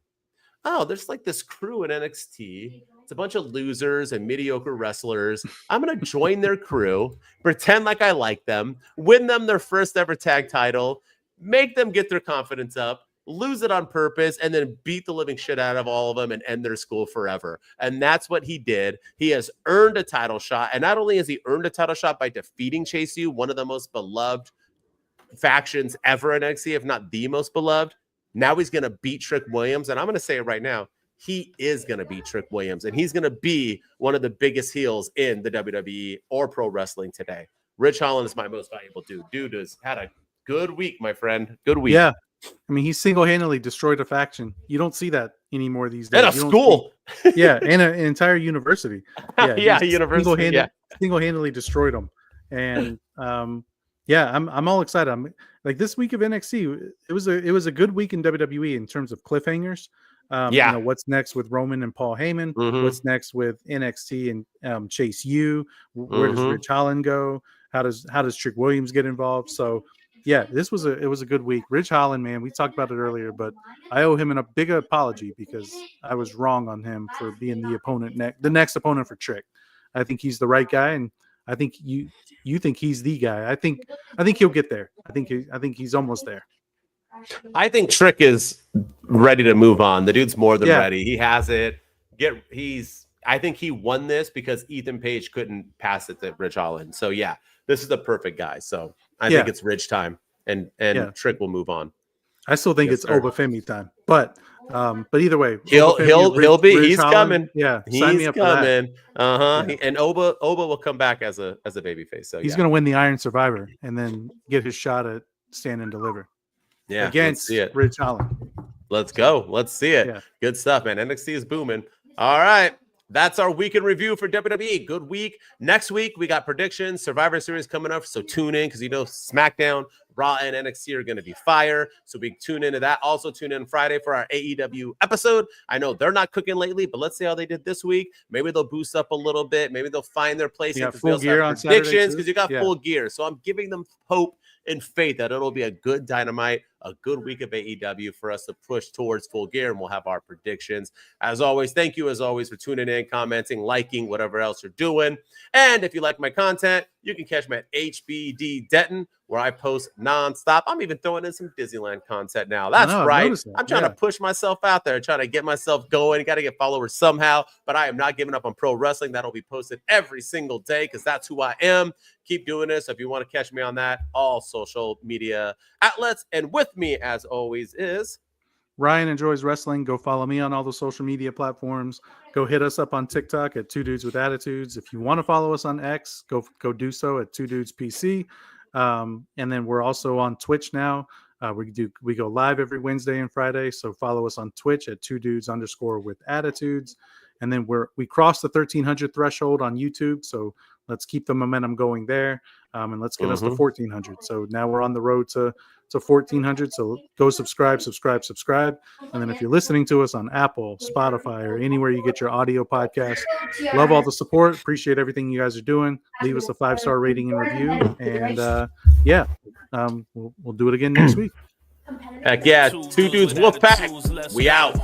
Oh, there's like this crew in NXT. It's a bunch of losers and mediocre wrestlers. I'm going to join their crew, pretend like I like them, win them their first ever tag title, make them get their confidence up, lose it on purpose, and then beat the living shit out of all of them and end their school forever. And that's what he did. He has earned a title shot. And not only has he earned a title shot by defeating Chase U, one of the most beloved factions ever in NXT, if not the most beloved. Now he's going to beat Trick Williams. And I'm going to say it right now. He is going to beat Trick Williams. And he's going to be one of the biggest heels in the WWE or pro wrestling today. Ridge Holland is my most valuable dude. Dude has had a good week, my friend. Good week. Yeah. I mean, he single-handedly destroyed a faction. You don't see that anymore these days. And a school. And an entire university. Yeah, university. Single-handedly destroyed them. And I'm all excited. I'm like this week of NXT. It was a good week in WWE in terms of cliffhangers. What's next with Roman and Paul Heyman? Mm-hmm. What's next with NXT and Chase U? Where does Ridge Holland go? How does Trick Williams get involved? So yeah, it was a good week. Ridge Holland, man, we talked about it earlier, but I owe him a big apology because I was wrong on him for being the next opponent for Trick. I think he's the right guy, and I think you think he's the guy. I think he'll get there. I think he's almost there. I think Trick is ready to move on. The dude's more than ready. He has it. I think he won this because Ethan Page couldn't pass it to Ridge Holland. So yeah, this is the perfect guy. So I think it's Ridge time, and Trick will move on. I still think it's Obafemi time, but either way, he'll be. He's coming. Yeah, he's coming. And Oba will come back as a babyface. So he's gonna win the Iron Survivor and then get his shot at Stand and Deliver. Yeah, against Ridge Holland. Let's go. Let's see it. Yeah. Good stuff, man. NXT is booming. All right. That's our weekend review for WWE. Good week. Next week, we got predictions. Survivor Series coming up, so tune in because SmackDown, Raw, and NXT are going to be fire. So we tune into that. Also tune in Friday for our AEW episode. I know they're not cooking lately, but let's see how they did this week. Maybe they'll boost up a little bit. Maybe they'll find their place. You got full gear on predictions because you got full gear. So I'm giving them hope and faith that it'll be a good Dynamite, a good week of AEW for us to push towards full gear, and we'll have our predictions. As always, thank you as always for tuning in, commenting, liking, whatever else you're doing. And if you like my content, you can catch me at HBD Denton, where I post nonstop. I'm even throwing in some Disneyland content now. That's right. I'm trying to push myself out there, trying to get myself going. Got to get followers somehow, but I am not giving up on pro wrestling. That'll be posted every single day because that's who I am. Keep doing this. If you want to catch me on that, all social media outlets. And with me, as always, is Ryan Enjoys Wrestling. Go follow me on all the social media platforms. Go hit us up on TikTok at 2 Dudes with Attitudes. If you want to follow us on X, go do so at 2 Dudes PC. And then we're also on Twitch now. We go live every Wednesday and Friday. So follow us on Twitch at 2 Dudes _ with Attitudes. And then we crossed the 1,300 threshold on YouTube. So let's keep the momentum going there. And let's get us to 1,400. So now we're on the road to 1,400. So go subscribe. And then if you're listening to us on Apple, Spotify, or anywhere you get your audio podcast, love all the support. Appreciate everything you guys are doing. Leave us a 5-star rating and review. And we'll do it again next week. Heck yeah. 2 Dudes Wolfpack. We out.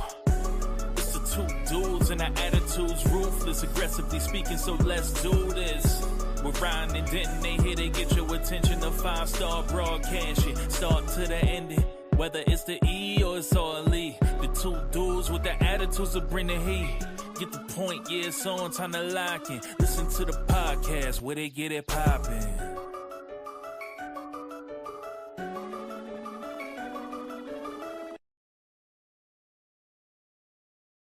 And our attitudes ruthless, aggressively speaking, so let's do this. With Ryan and Denton, they here to get your attention. The 5-star broadcast shit, start to the ending. Whether it's the E or it's all E, the two dudes with the attitudes that bring the heat. Get the point, yeah, it's on, time to lock in. Listen to the podcast where they get it poppin'.